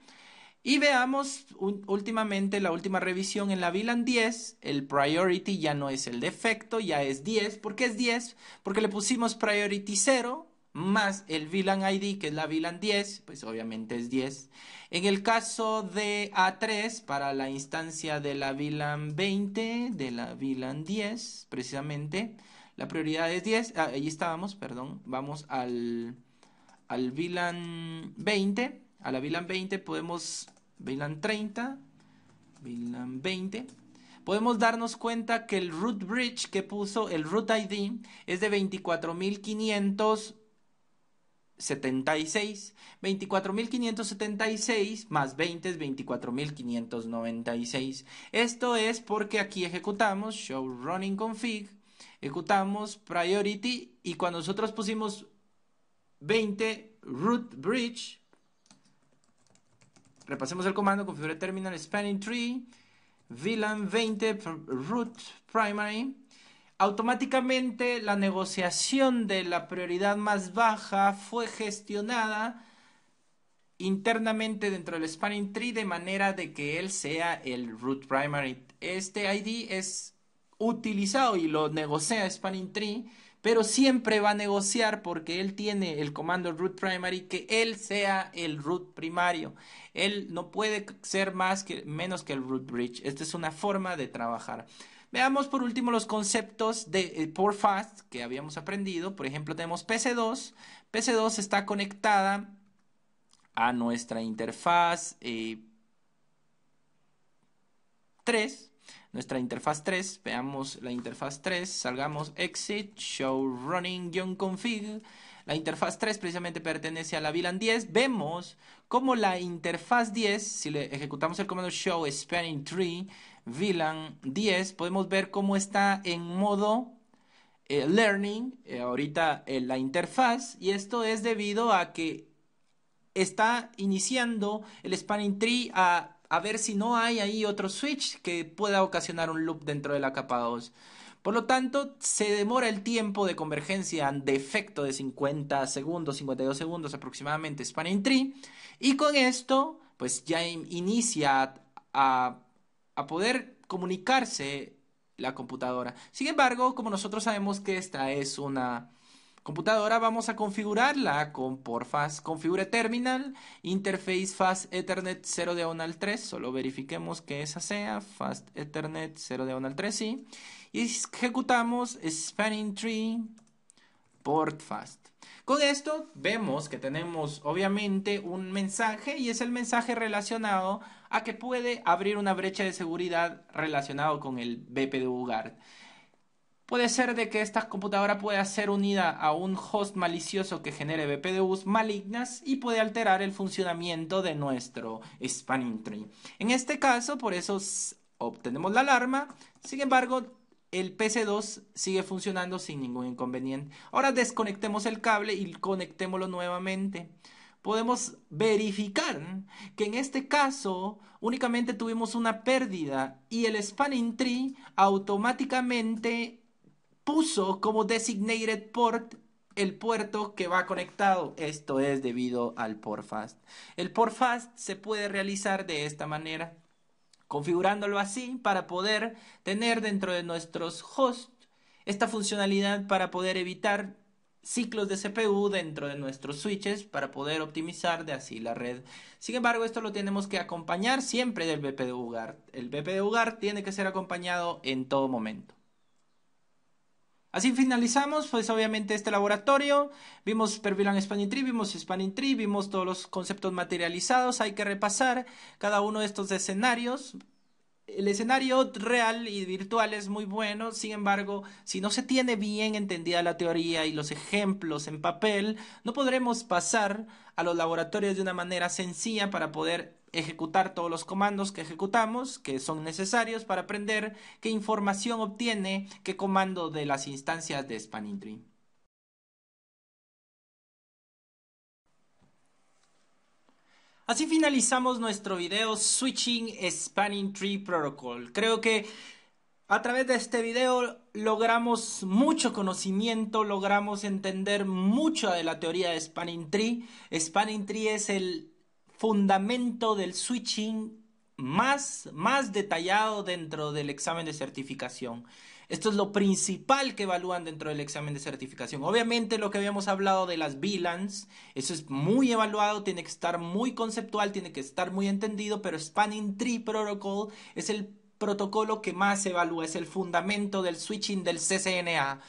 Y veamos últimamente la última revisión en la VLAN 10, el priority ya no es el defecto, ya es 10. ¿Por qué es 10? Porque le pusimos priority 0 más el VLAN ID, que es la VLAN 10, pues obviamente es 10. En el caso de A3, para la instancia de la VLAN 20, de la VLAN 10, precisamente, la prioridad es 10. Ahí estábamos, perdón. Vamos al VLAN 20. A la VLAN 20 podemos, VLAN 30, VLAN 20. Podemos darnos cuenta que el root bridge que puso, el root ID, es de 24.576. 24.576 más 20 es 24.596. Esto es porque aquí ejecutamos show running config, ejecutamos priority, y cuando nosotros pusimos 20 root bridge, repasemos el comando configure terminal spanning tree, VLAN 20 root primary. Automáticamente la negociación de la prioridad más baja fue gestionada internamente dentro del spanning tree de manera de que él sea el root primary. Este ID es utilizado y lo negocia spanning tree, pero siempre va a negociar porque él tiene el comando root primary que él sea el root primario. Él no puede ser menos que el root bridge. Esta es una forma de trabajar. Veamos por último los conceptos de port fast que habíamos aprendido. Por ejemplo, tenemos PC2. PC2 está conectada a nuestra interfaz 3. Nuestra interfaz 3, veamos la interfaz 3, salgamos exit, show running-config. La interfaz 3 precisamente pertenece a la VLAN 10. Vemos como la interfaz 10, si le ejecutamos el comando show spanning tree VLAN 10, podemos ver cómo está en modo learning ahorita la interfaz, y esto es debido a que está iniciando el spanning tree a ver si no hay ahí otro switch que pueda ocasionar un loop dentro de la capa 2. Por lo tanto, se demora el tiempo de convergencia de efecto de 50 segundos, 52 segundos aproximadamente spanning tree, y con esto pues ya inicia a poder comunicarse la computadora. Sin embargo, como nosotros sabemos que esta es una computadora, vamos a configurarla con port fast. Configure terminal, interface fast ethernet 0 diagonal 3. Solo verifiquemos que esa sea fast ethernet 0 diagonal 3, sí. Y ejecutamos spanning tree port fast. Con esto vemos que tenemos obviamente un mensaje, y es el mensaje relacionado a que puede abrir una brecha de seguridad relacionado con el BPDU-Guard. Puede ser de que esta computadora pueda ser unida a un host malicioso que genere BPDUs malignas y puede alterar el funcionamiento de nuestro spanning tree. En este caso, por eso obtenemos la alarma. Sin embargo, el PC2 sigue funcionando sin ningún inconveniente. Ahora desconectemos el cable y conectémoslo nuevamente. Podemos verificar que en este caso únicamente tuvimos una pérdida y el spanning tree automáticamente puso como designated port el puerto que va conectado. Esto es debido al port fast. El port fast se puede realizar de esta manera, configurándolo así para poder tener dentro de nuestros hosts esta funcionalidad para poder evitar ciclos de CPU dentro de nuestros switches para poder optimizar de así la red. Sin embargo, esto lo tenemos que acompañar siempre del BPDU-Guard. El BPDU-Guard tiene que ser acompañado en todo momento. Así finalizamos, pues obviamente este laboratorio. Vimos per VLAN spanning tree, vimos spanning tree, vimos todos los conceptos materializados. Hay que repasar cada uno de estos escenarios. El escenario real y virtual es muy bueno, sin embargo, si no se tiene bien entendida la teoría y los ejemplos en papel, no podremos pasar a los laboratorios de una manera sencilla para poder ejecutar todos los comandos que ejecutamos, que son necesarios para aprender qué información obtiene qué comando de las instancias de Spanning Tree. Así finalizamos nuestro video Switching Spanning Tree Protocol. Creo que a través de este video logramos mucho conocimiento, logramos entender mucho de la teoría de Spanning Tree. Spanning Tree es el fundamento del switching más detallado dentro del examen de certificación. Esto es lo principal que evalúan dentro del examen de certificación. Obviamente lo que habíamos hablado de las VLANs, eso es muy evaluado, tiene que estar muy conceptual, tiene que estar muy entendido, pero Spanning Tree Protocol es el protocolo que más se evalúa, es el fundamento del switching del CCNA.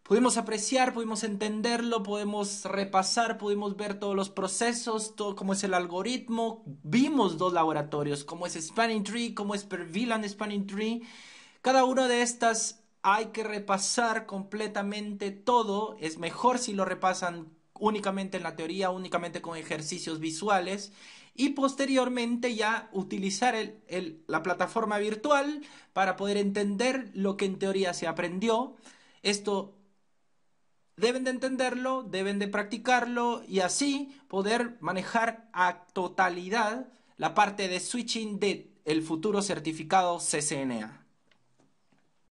Pudimos apreciar, pudimos entenderlo, podemos repasar, pudimos ver todos los procesos, todo cómo es el algoritmo. Vimos dos laboratorios, cómo es Spanning Tree, cómo es per VLAN Spanning Tree. Cada una de estas hay que repasar completamente todo. Es mejor si lo repasan únicamente en la teoría, únicamente con ejercicios visuales, y posteriormente ya utilizar la plataforma virtual para poder entender lo que en teoría se aprendió. Esto deben de entenderlo, deben de practicarlo y así poder manejar a totalidad la parte de switching de el futuro certificado CCNA.